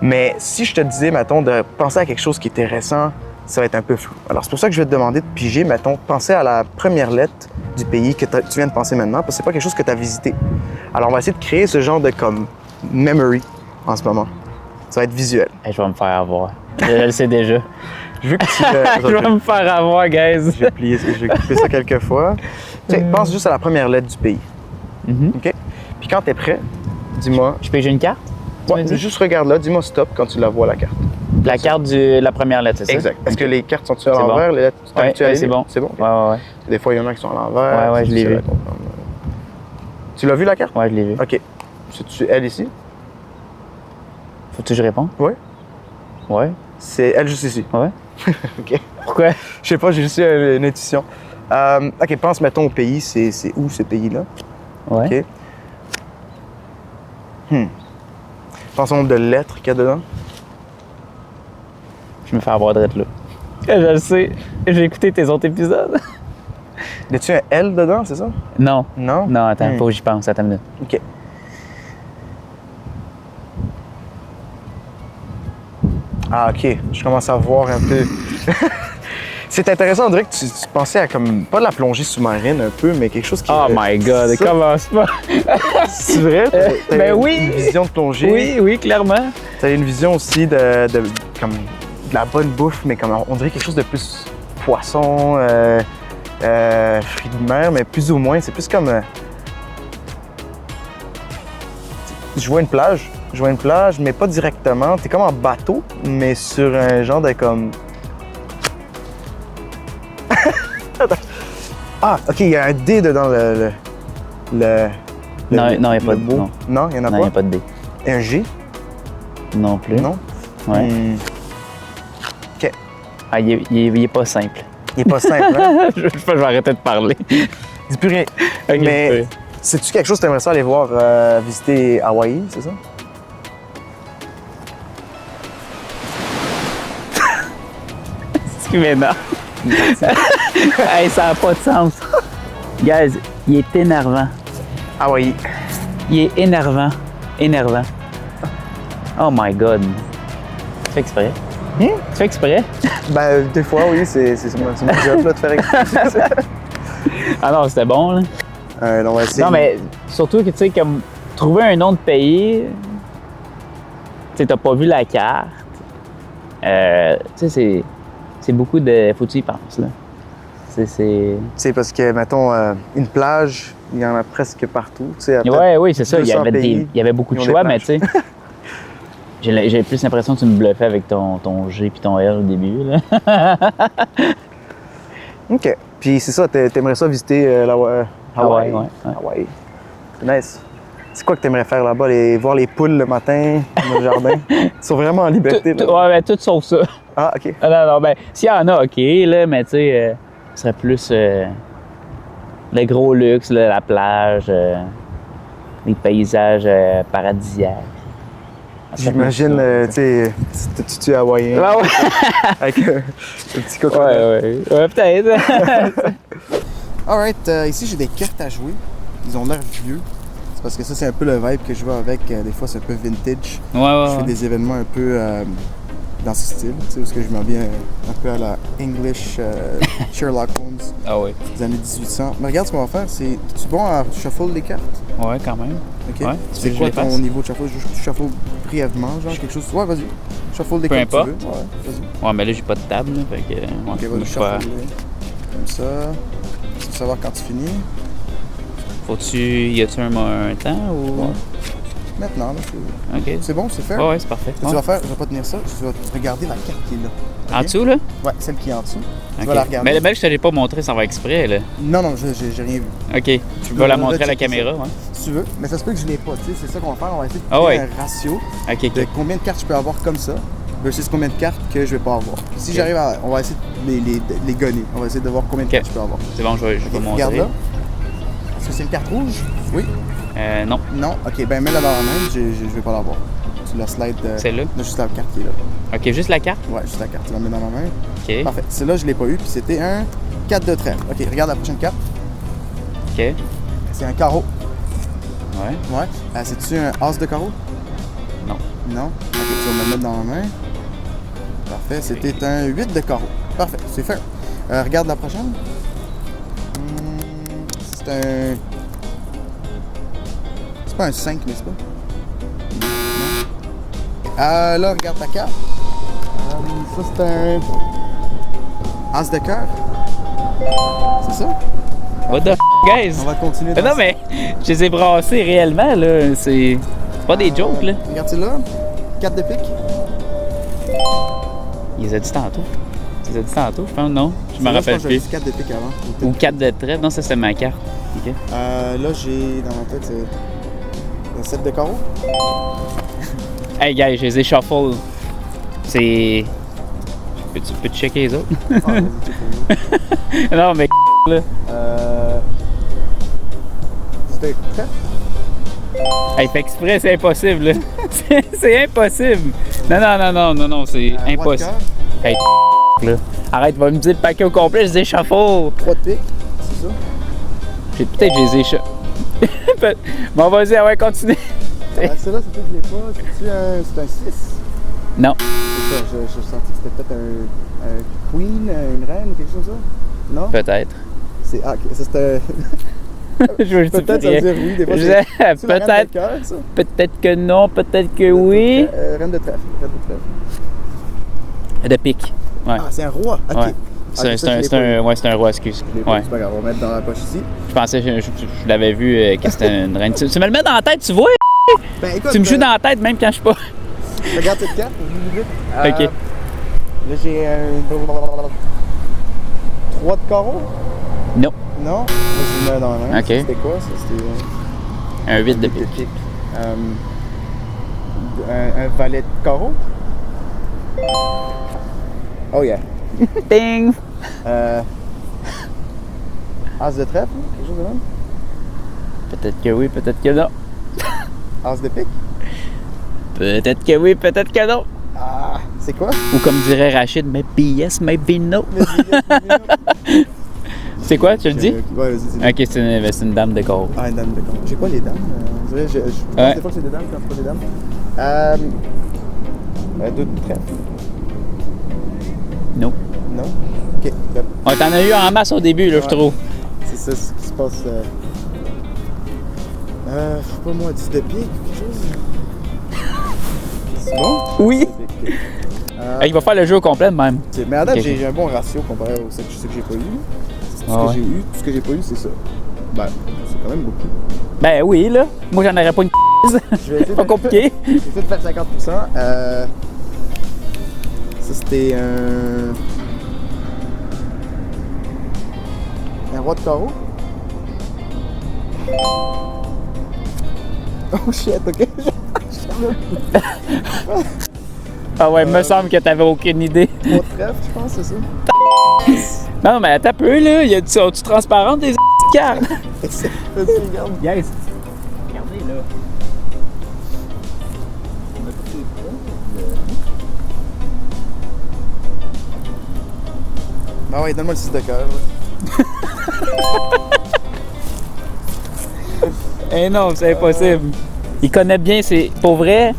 Mais si je te disais, mettons, de penser à quelque chose qui était récent, ça va être un peu flou. Alors, c'est pour ça que je vais te demander de piger, mettons, penser à la première lettre du pays que tu viens de penser maintenant, parce que c'est pas quelque chose que tu as visité. Alors, on va essayer de créer ce genre de, comme, memory en ce moment. Ça va être visuel. Hey, je vais me faire avoir. Je le sais déjà. Je veux que tu... Je vais me faire avoir, guys. je vais couper ça quelques fois. Tu sais, pense juste à la première lettre du pays. OK? Puis quand tu es prêt, dis-moi... Je pige une carte? Ouais, juste regarde là, dis-moi stop quand tu la vois, la carte. La carte de la première lettre, c'est ça? Exact. Est-ce que les cartes sont-tu à C'est l'envers? bon. Les lettres, Ouais, c'est bon. C'est bon? OK. Ouais. Des fois, il y en a qui sont à l'envers. Ouais, je l'ai vu. Tu l'as vu, la carte? Ouais, je l'ai vu. OK. C'est-tu elle ici? Faut-tu que je réponde? Oui. Ouais. C'est elle juste ici. Ouais. OK. Pourquoi? Je sais pas, j'ai juste eu une intuition. OK, pense, mettons, au pays. C'est où, ce pays-là? Ouais. OK. Pense au nombre de lettres qu'il y a dedans. Je me fais avoir d'être là. Je le sais. J'ai écouté tes autres épisodes. Y a-tu un L dedans, c'est ça? Non. Non? Non, attends, faut que j'y pense. Attends une minute. OK. Ah, OK. Je commence à voir un peu. C'est intéressant, on dirait que tu pensais à comme, pas de la plongée sous-marine un peu, mais quelque chose qui... Oh my God, ça, commence pas. c'est vrai? T'as ben une oui. vision de plongée. Oui, clairement. T'as une vision aussi comme, de la bonne bouffe, mais comme on dirait quelque chose de plus poisson, fruits de mer, mais plus ou moins. C'est plus comme... Je vois une plage, mais pas directement. T'es comme en bateau, mais sur un genre de comme... Ah, OK, il y a un D dedans le Non, il n'y a pas de mot. non. Non, il n'y en a Non, il n'y pas. a pas de D. Et un G? Non plus. Non? Ouais. OK. Ah, il est pas simple. Il est pas simple, hein? je vais arrêter de parler. Dis plus rien. Ok, Mais c'est-tu quelque chose que tu aimerais ça aller voir visiter Hawaï, c'est ça? C'est ce qui m'énerve. Hey, ça n'a pas de sens. Guys, il est énervant. Hawaï. Il est énervant. Énervant. Oh my God. Tu fais exprès? Tu fais exprès? Ben, des fois, oui, c'est mon job là, de faire exprès. Ah non, c'était bon, là. On va essayer. Non, mais surtout que, tu sais, comme trouver un nom de pays, tu sais, t'as pas vu la carte. Tu sais, c'est beaucoup de... Faut que tu y penses, là. C'est parce que, mettons, une plage, il y en a presque partout. Tu sais, Oui, c'est ça. Il y 200 avait, pays, il y avait beaucoup de ils ont des choix, mais tu plages. sais... J'ai plus l'impression que tu me bluffais avec ton G puis ton R au début, là. OK. Puis c'est ça, t'aimerais ça visiter Hawaï? Hawaï, ouais. Hawaï. C'est nice. C'est quoi que t'aimerais faire là-bas? Voir les poules le matin dans le jardin? Ils sont vraiment en liberté. là. Ouais, mais tout sauf ça. Ah, OK. Non, ben, s'il y en a, OK, là, mais tu sais, ce serait plus le gros luxe, là, la plage, les paysages paradisiaques. J'imagine, tu sais, tu tues hawaïen Ouais, ouais. avec un petit coco. Ouais, peut-être. Alright, ici j'ai des cartes à jouer. Ils ont l'air vieux. C'est parce que ça, c'est un peu le vibe que je vois avec. Des fois, c'est un peu vintage. Je fais des événements un peu dans ce style, tu sais, parce que je m'en viens un peu à la English Sherlock Holmes Ah oui. des années 1800. Mais regarde ce qu'on va faire, c'est... Es-tu bon à shuffle les cartes? Ouais, quand même. OK. Ouais, tu veux C'est que quoi je les ton fasse? niveau de shuffle? Je shuffle brièvement, genre quelque chose... Ouais, vas-y. Shuffle des Peu cartes importe. que tu veux. Ouais, vas-y. Ouais, mais là, j'ai pas de table, là, fait que... OK, ouais, vas-y, je vais faire- shuffle. Comme ça. Tu veux savoir quand tu finis? Faut-tu... Y a-tu un temps ou... Ouais. Maintenant, là, c'est... OK. C'est bon, c'est fait? Ouais, c'est parfait. Ce que tu vas faire, je vais pas tenir ça, tu vas regarder la carte qui est là. En OK? dessous, là? Ouais, celle qui est en dessous. Tu OK. vas la regarder. Mais le bel, je te l'ai pas montré sans faire exprès, là. Non, non, j'ai rien vu. OK. Tu vas la vas montrer à la checker caméra, ouais. Si tu veux, mais ça se peut que je l'ai pas, tu sais, c'est ça qu'on va faire. On va essayer de Ah créer ouais. un ratio OK, de OK. combien de cartes je peux avoir comme ça versus combien de cartes que je vais pas avoir. Puis si Ok. j'arrive à... On va essayer de les gonner. On va essayer de voir combien de Ok. cartes je peux avoir. C'est bon, je vais Ok, montrer. regarde là. Est-ce que c'est une carte rouge? Oui. Non. Non? OK, ben mets-la dans la main, je vais pas l'avoir. Tu la slide... Celle-là? Non, juste la carte qui est là. OK, juste la carte? Ouais, juste la carte. Tu la mets dans ma main. OK. Parfait. Celle-là, je l'ai pas eu, puis c'était un 4 de trèfle. OK, regarde la prochaine carte. OK. C'est un carreau. Ouais. Ouais. C'est-tu un as de carreau? Non. Non? OK, tu vas me le mettre dans la main. Parfait, c'était un 8 de carreau. Parfait, c'est fait. Regarde la prochaine. C'est un... C'est pas un 5, n'est-ce pas? Non. Là, regarde ta carte. Ça, c'est un... As de cœur. C'est ça? What the f***, guys? On va continuer. Non, mais je les ai brassés réellement, là. C'est pas des jokes, là. Regarde là. 4 de pique. Ils les a dit tantôt. Tu les as dit tantôt, je pense, non? Je me rappelle plus. 4 de pique avant. Ou 4 de trèfle. Non, ça, c'était ma carte. OK. Là, j'ai dans ma tête, c'est un 7 de carreau. Hey, guys, je les ai shuffle. C'est... Peux-tu checker les autres? Ah, vas-y, check les autres. Non, mais là. C'était prêt? Hey, fait exprès, c'est impossible, là. C'est impossible. Non, c'est impossible. Hey, là. Arrête, va me dire le paquet au complet, je les ai shuffle. 3 de pique, c'est ça? Peut-être que je les ai shuffle. Bon, vas-y, ouais, continue. Celle-là, c'est peut-être que je l'ai pas. C'est un 6. Non. C'est ça, je sentis que c'était peut-être un queen, une reine ou quelque chose comme ça. Non? Peut-être. C'est... Ah, ok, ça c'était... Je veux Peut-être ça veut dire oui, des fois c'est la reine de Peut-être. cœur, ça? Peut-être que non, peut-être que oui. Reine de trèfle, De pique. Ouais. Ah, c'est un roi, ok. Ouais. C'est un roi, excuse. Je l'ai pas, Ouais. c'est pas grave, on va mettre dans la poche ici. Je pensais, je l'avais vu que c'était une reine. Tu me le mets dans la tête, tu vois? Ben écoute, Tu me joues dans la tête même quand je suis pas. regarde cette carte, je vous vite. Ok. Là, j'ai un... 3 de carreau? Non. Non? Là, je le mets dans la main. Ok. C'était quoi, ça? C'était... Un 8 de de pique. pique. Un valet de carreau? Oh yeah. Ding! As de trèfle, quelque chose de même? Peut-être que oui, peut-être que non. As de pique? Peut-être que oui, peut-être que non. Ah, c'est quoi? Ou comme dirait Rachid, maybe yes, maybe no. C'est quoi, tu le dis? Ouais, vas-y, Ok, c'est une dame de corps. Ah, une dame de compte. J'ai pas les dames. On dirait, je pense Ouais. des fois que c'est des dames quand c'est pas des dames. 2 de trèfle. Non. Non? Ok, top. On t'en a eu en masse au début, là, je Ouais. trouve. C'est ça ce qui se passe. Je sais pas moi, 10 de pique, quelque chose? C'est bon? Oui. Ok. Il va faire le jeu au complet de même. Mais à date, Ok. j'ai un bon ratio comparé au set que je sais que j'ai pas eu. Tout Ah ouais. ce que j'ai eu, tout ce que j'ai pas eu, c'est ça. Ben, c'est quand même beaucoup. Ben oui, là. Moi, j'en aurais pas une Je vais essayer pas de- compliqué. Je vais essayer de faire 50%. Ça, c'était un roi de carreau. Oh shit, ok. Ah ouais, me semble que t'avais aucune idée. 3 de trèfle, je pense, c'est ça. Non, mais attends un peu, là. Sont-tu transparentes, des cartes? Vas-y, regarde. Yes. Regardez, là. Ah ouais, donne-moi le 6 de cœur. Eh non, c'est impossible. Il connaît bien, c'est... Pour vrai,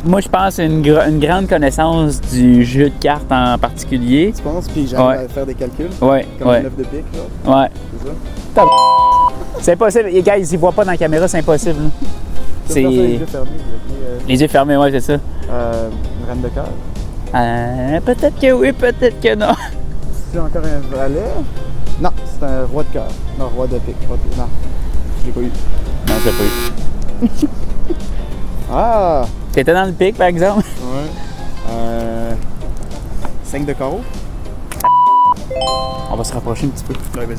moi, je pense une grande connaissance du jeu de cartes en particulier. Tu penses, puis j'arrive Ouais. à faire des calculs. Ouais, Comme un ouais, 9 de pique, là. ouais. C'est ça. C'est impossible. Les gars, ils ne voient pas dans la caméra, c'est impossible. Tu peux faire ça les C'est... yeux fermés. Les yeux fermés, ouais, c'est ça. Une reine de cœur. Peut-être que oui, peut-être que non. C'est encore un valet. Non, c'est un roi de cœur. Non, roi de pique. Roi de pique. Non, je l'ai pas eu. Non, je l'ai pas eu. Ah! T'étais dans le pic, par exemple? Ouais. 5 de carreau. On va se rapprocher un petit peu. Ouais, vas-y.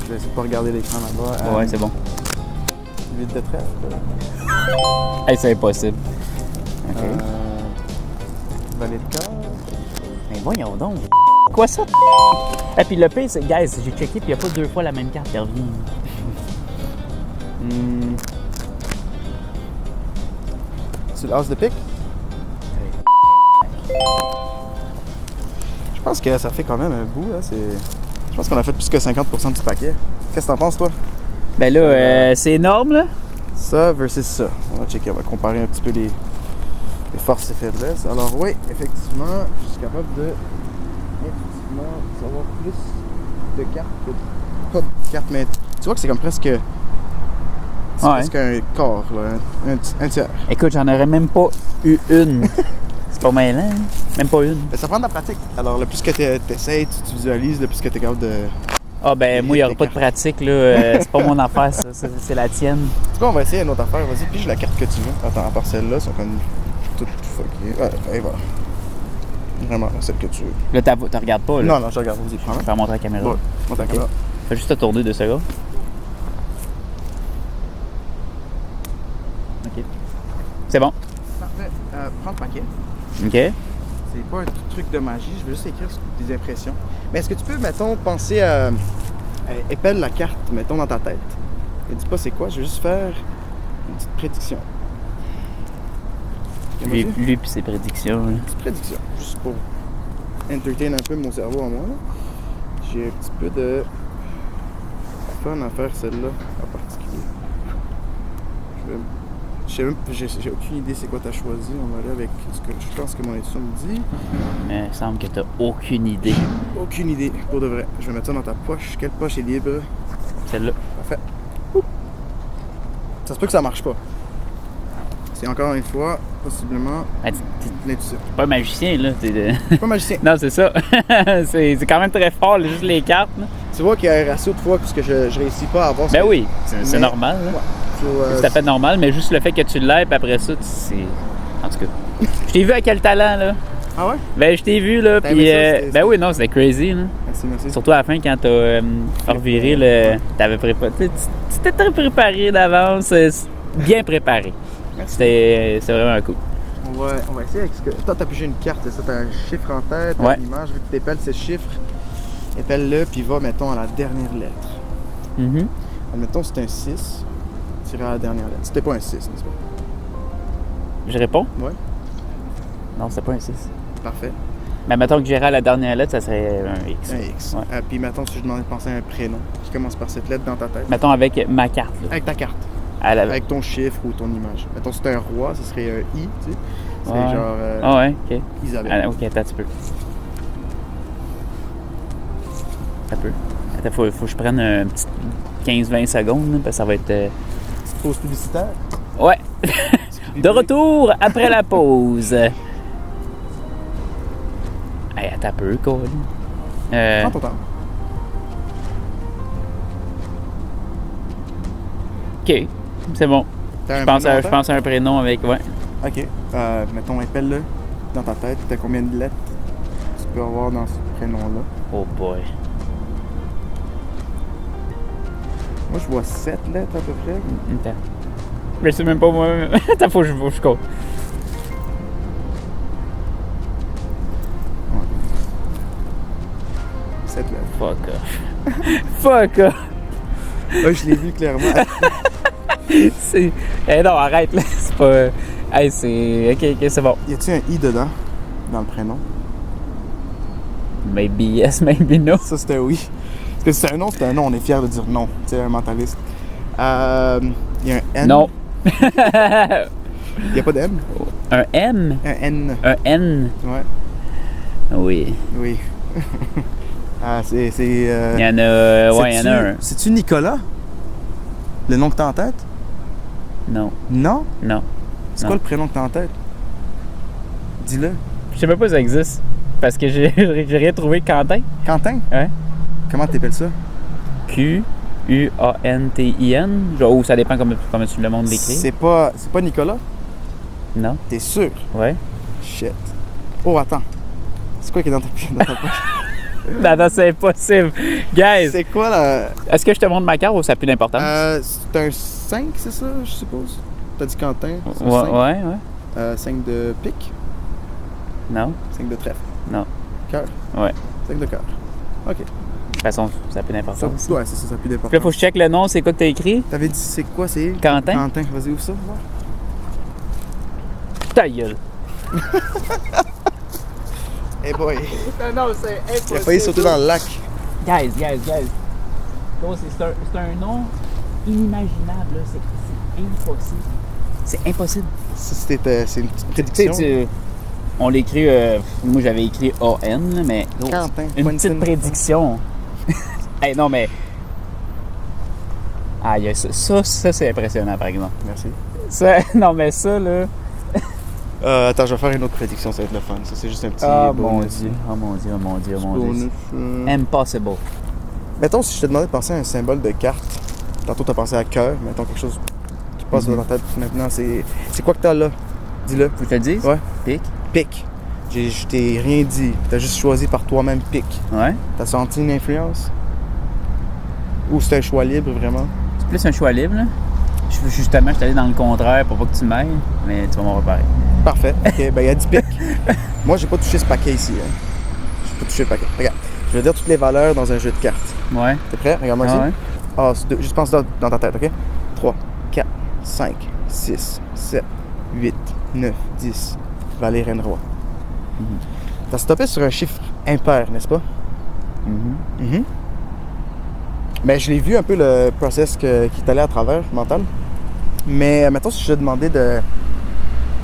Je vais essayer de pas regarder l'écran là-bas. Ouais, c'est bon. 8 de trèfle. Hey, c'est impossible. OK. Valet de cœur. Mais voyons donc. Quoi ça? Et puis le pire, c'est, guys, j'ai checké, puis il n'y a pas 2 fois la même carte qui revient. C'est l'as de pique? Je pense que ça fait quand même un bout. Là. Je pense qu'on a fait plus que 50% du paquet. Qu'est-ce que t'en penses, toi? Ben là, c'est énorme, là. Ça versus ça. On va checker, on va comparer un petit peu les forces et faiblesses. Alors oui, effectivement, je suis capable de effectivement savoir plus de cartes que pas de cartes, mais tu vois que c'est comme presque. C'est presque un quart, là, un tiers. Écoute, j'en aurais même pas eu une. C'est pas mal, hein? Même pas une. Mais ça prend de la pratique. Alors, le plus que tu essaies, tu visualises, le plus que tu es capable de. Ah, ben, moi, il n'y aura pas de pratique, là. C'est pas mon affaire, ça. C'est la tienne. En tout cas, on va essayer une autre affaire. Vas-y, pige la carte que tu veux. Attends, à part celle-là, sont comme toutes fuckées. Ouais, et voilà. Vraiment, celle que tu veux. Là, tu regardes pas, là. Non, je regarde. Vas-y, prends-la. Je vais faire montrer la caméra. Ouais, monte la caméra. Fais juste te tourner 2 secondes. OK. C'est bon. Parfait. Prends le paquet. OK. C'est pas un truc de magie, je veux juste écrire des impressions. Mais est-ce que tu peux, mettons, penser à épelle la carte, mettons, dans ta tête. Et dis pas c'est quoi, je veux juste faire une petite prédiction. Lui pis ses prédictions. Là. Une petite prédiction, juste pour entertain un peu mon cerveau à moi. Là. J'ai un petit peu de fun à faire celle-là en particulier. J'ai aucune idée c'est quoi t'as choisi. On va aller avec ce que je pense que mon intuition me dit. Mais il me semble que t'as aucune idée. Aucune idée, pour de vrai. Je vais mettre ça dans ta poche. Quelle poche est libre? Celle-là. Parfait. Ouh. Ça se peut que ça marche pas. C'est encore une fois, possiblement, Ben, l'intuition. t'es pas magicien, là. Je suis pas magicien. Non, c'est ça. c'est quand même très fort, là, juste les cartes. Là. Tu vois qu'il y a un ratio de fois puisque je réussis pas à avoir Ben oui, c'est normal. Là. Ouais. C'est tout à fait normal, mais juste le fait que tu l'aies, puis après ça, c'est. En tout cas. Je t'ai vu à quel talent, là. Ah ouais? Ben, je t'ai vu, là, T'as puis. aimé ça, Ben oui, non, c'était crazy, là. Merci. Surtout à la fin, quand t'as reviré, le. T'avais préparé. Tu t'étais très préparé d'avance, bien préparé. Merci. C'était vraiment cool. On va essayer avec ce que. Toi, t'as pigé une carte, c'est ça? T'as un chiffre en tête, Ouais. une image, vu que t'épelles ce chiffre, épelle-le, puis va, mettons, à la dernière lettre. Mhm. Admettons, c'est un 6, tu iras à la dernière lettre. C'était pas un 6, n'est-ce pas? Je réponds? Ouais. Non, c'était pas un 6. Parfait. Mais mettons que j'irais à la dernière lettre, ça serait un X. Un X. Ouais. Puis mettons, si je demandais de penser à un prénom qui commence par cette lettre dans ta tête. Mettons avec ma carte, là. Avec ta carte. Avec ton chiffre ou ton image. Mettons, si c'était un roi, ce serait un I, tu sais. C'est Ouais. genre Ah ouais, ok. Isabelle. Ah, ok, attends un petit peu. Attends, faut que je prenne un petit 15-20 secondes, là, parce que ça va être. Petite pause publicitaire. Ouais! De retour après la pause. Hey, attends un peu, Colin. Prends ton temps. Ok, c'est bon. T'as Je un pense, prénom en je tête? pense à un prénom avec. Ouais. Ok. Mettons, épelle-le dans ta tête. T'as combien de lettres tu peux avoir dans ce prénom-là? Oh boy. Moi, je vois 7 lettres à peu près. Attends. Je sais même pas moi. Attends, faut que je compte. Ouais. 7 lettres. Fuck off. Fuck off. Ouais, je l'ai vu clairement. C'est. Eh non, arrête là. C'est pas. Hey, c'est. Ok, c'est bon. Y a-tu un I dedans? Dans le prénom? Maybe yes, maybe no. Ça, c'était oui. Parce que si c'est un nom, c'est un nom. On est fiers de dire non. Tu sais, un mentaliste. Y a un N? Non. Y a pas de M? Un M? Un N. Un N? Ouais. Oui. Oui. c'est. Il y en a. Ouais, il y en a un. C'est-tu Nicolas? Le nom que t'as en tête? Non. Non? Non. C'est Non. quoi le prénom que t'as en tête? Dis-le. Je sais même pas si ça existe. Parce que j'ai rien trouvé. Quentin? Quentin? Ouais. Comment t'appelles ça? Q-U-A-N-T-I-N. Genre, ou ça dépend comment tu le montres l'écrire. C'est pas Nicolas? Non. T'es sûr? Ouais. Shit. Oh, attends. C'est quoi qui est dans ta poche? Non, c'est impossible. Guys, C'est quoi la. est-ce que je te montre ma carte ou ça n'a plus d'importance? C'est un 5, c'est ça, je suppose? T'as dit Quentin? C'est un Ouais, 5. ouais. 5 de pique? Non. 5 de trèfle? Non. Cœur? Ouais. 5 de cœur. Ok. De toute façon, ça n'a plus Ça, d'importance. ouais, c'est ça, ça a plus Puis là, d'importance. faut que je check le nom, c'est quoi que t'as écrit? T'avais dit c'est quoi, c'est? Quentin? Quentin, vas-y, ouvre ça, voir. Ta gueule. Eh boy. Non, c'est impossible. Il a failli sauter dans le lac. Guys. Donc, c'est un nom inimaginable, là. C'est impossible. C'est impossible. Ça, c'est une petite prédiction. On l'écrit, moi j'avais écrit AN, là, mais Quentin, une Quentin. petite prédiction. Hey, non, mais. Ah, ça c'est impressionnant, par exemple. Merci. Ça, non, mais ça, là. Attends, je vais faire une autre prédiction, ça va être le fun. Ça, c'est juste un petit Ah, mon bonus. Dieu. Oh mon Dieu, oh mon Dieu, oh mon Bonus. Dieu. Impossible. Mettons, si je te demandais de penser à un symbole de carte, tantôt t'as pensé à cœur, mettons quelque chose qui passe dans ta tête maintenant, c'est quoi que t'as là? Dis-le. Faut que je te le dise? Ouais. Pic. Pic. Je t'ai rien dit. T'as juste choisi par toi-même pic. Ouais. T'as senti une influence? Ou c'était un choix libre, vraiment? C'est plus un choix libre, là. Justement, je suis allé dans le contraire pour pas que tu m'ailles, mais tu vas m'en reparer. Parfait. OK, ben il y a 10 pics. Moi, j'ai pas touché ce paquet ici. Hein. J'ai pas touché le paquet. Regarde, je vais dire toutes les valeurs dans un jeu de cartes. Ouais. T'es prêt? Regarde-moi ici. Ouais. Ah, juste pense dans ta tête, OK? 3, 4, 5, 6, 7, 8, 9, 10. Valet, reine, roi. T'as stoppé sur un chiffre impair, n'est-ce pas? Mhm. Mais je l'ai vu un peu le process qui est allé à travers mental. Mais mettons, si je te demandais de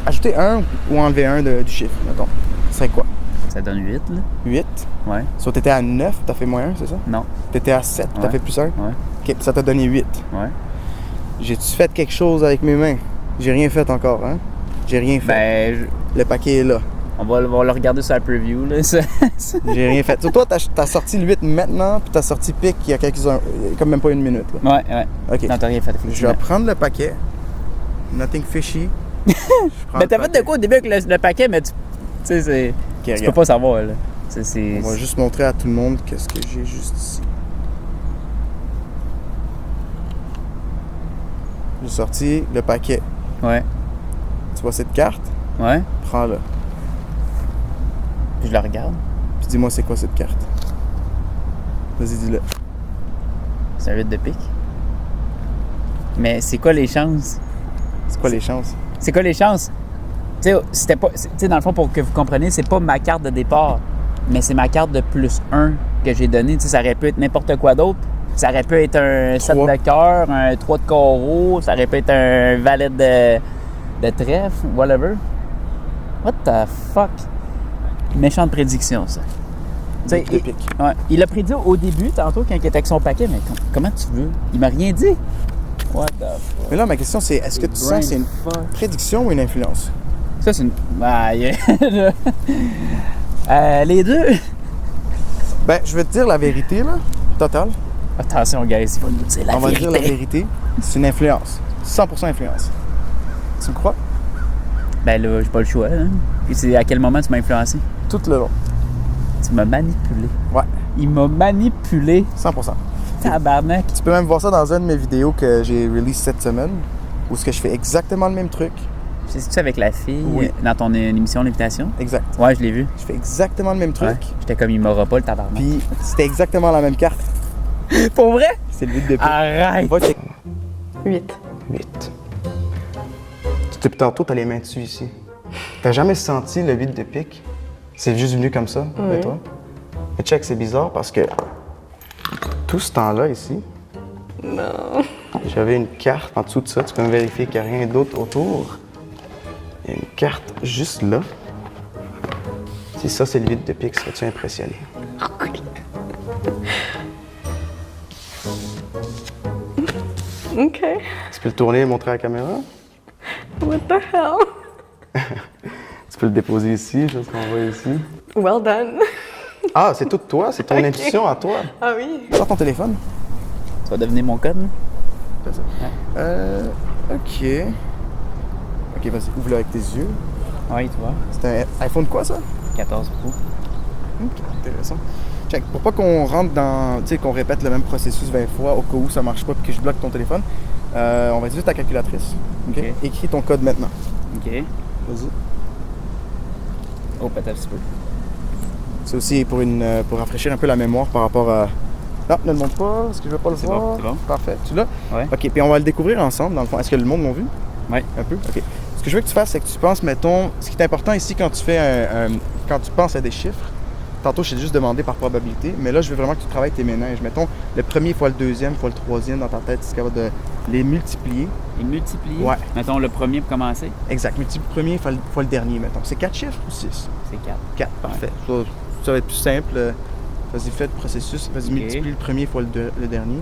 ajouter un ou enlever un du chiffre, mettons, ce serait quoi? Ça donne 8, là. 8. Ouais. Soit t'étais à 9, t'as fait moins 1, c'est ça? Non. T'étais à 7, t'as Ouais. fait plus 1? Ouais. OK, puis ça t'a donné 8. Ouais. J'ai-tu fait quelque chose avec mes mains? J'ai rien fait encore, hein? J'ai rien fait. Ben, Le paquet est là. on va le regarder sur la preview, là. J'ai rien fait. So, toi, t'as sorti le 8 maintenant, puis t'as sorti pic il y a comme même pas une minute. Là. Ouais. OK. Non, t'as rien fait, Je effectivement. vais prendre le paquet. Nothing fishy. Je prends Mais le t'as fait paquet. de quoi au début avec le paquet, mais tu sais, c'est. OK, Tu peux regarde. pas savoir, là. C'est. On va juste montrer à tout le monde qu'est-ce que j'ai juste ici. J'ai sorti le paquet. Ouais. Tu vois cette carte? Ouais. Prends-la. Puis je la regarde. Puis dis-moi c'est quoi cette carte. Vas-y, dis-le. C'est un 8 de pique. Mais c'est quoi les chances? C'est quoi les chances? C'est quoi les chances? Tu sais, c'était pas. Tu sais, dans le fond, pour que vous compreniez, c'est pas ma carte de départ, mais c'est ma carte de plus 1 que j'ai donnée. Tu sais, ça aurait pu être n'importe quoi d'autre. Ça aurait pu être un 7 Trois. de cœur, un 3 de carreau, ça aurait pu être un valet de trèfle, whatever. What the fuck? Méchante prédiction, ça. Tu sais, Le pic. ouais, il a prédit au début, tantôt, quand il était avec son paquet, mais comment tu veux? Il m'a rien dit. What the fuck? Mais là, ma question c'est est-ce que tu sens que c'est une prédiction ou une influence? Ça, c'est une. Ah, les deux. Ben, je vais te dire la vérité, là. Totale. Attention, guys, il faut nous dire la On va vérité. dire la vérité. C'est une influence. 100% influence. Tu me crois? Ben là, j'ai pas le choix. Hein. Puis c'est à quel moment tu m'as influencé? Tout le long. Tu m'as manipulé. Ouais, Il m'a manipulé. 100%. Tabarnak. Tu peux même voir ça dans une de mes vidéos que j'ai release cette semaine, où ce que je fais exactement le même truc. C'est-tu avec la fille Oui. dans ton émission L'Invitation? Exact. Ouais, je l'ai vu. Je fais exactement le même truc. Ouais. J'étais comme, il m'aura pas le tabarnak. Puis c'était exactement la même carte. Pour vrai? C'est le 8 de pique. Arrête! Va checker. 8. 8. Depuis tantôt, t'as les mains dessus ici. T'as jamais senti le 8 de pique? C'est juste venu comme ça, de toi? Mais check, c'est bizarre parce que tout ce temps-là ici, Non. j'avais une carte en dessous de ça. Tu peux me vérifier qu'il n'y a rien d'autre autour. Il y a une carte juste là. Si ça, c'est le 8 de pique, serais-tu impressionné? OK. Tu peux le tourner et le montrer à la caméra? What the hell? Tu peux le déposer ici, juste qu'on voit ici. Well done. Ah, c'est tout toi, c'est ton intuition à toi. Ah oui. Sors ton téléphone. Ça va devenir mon code, là? Fais ça. OK. OK, vas-y, ouvre-le avec tes yeux. Oui, tu vois. C'est un iPhone quoi, ça? 14 Pro. OK, intéressant. Check, pour pas qu'on rentre dans... Tu sais, qu'on répète le même processus 20 fois au cas où ça marche pas et que je bloque ton téléphone, on va utiliser ta calculatrice. OK? OK. Écris ton code maintenant. OK. Vas-y. Oh, peut-être un petit peu. C'est aussi pour rafraîchir un peu la mémoire par rapport à... Non, ne le montre pas, parce que je veux pas le C'est voir. bon, c'est bon. Parfait. Tu l'as? Ouais. OK, puis on va le découvrir ensemble, dans le fond. Est-ce que le monde l'a vu? Ouais. Un peu? OK. Ce que je veux que tu fasses, c'est que tu penses, mettons... Ce qui est important ici, quand tu fais quand tu penses à des chiffres, tantôt, je t'ai juste demandé par probabilité, mais là, je veux vraiment que tu travailles tes méninges. Mettons, le premier fois le deuxième fois le troisième dans ta tête, tu es capable de les multiplier. Et multiplier? Ouais. Mettons le premier pour commencer. Exact. Multiplie le premier fois le dernier, mettons. C'est 4 chiffres ou 6? C'est 4. 4, parfait. Ça va être plus simple. Vas-y, fais le processus. Vas-y, multiplie le premier fois le dernier.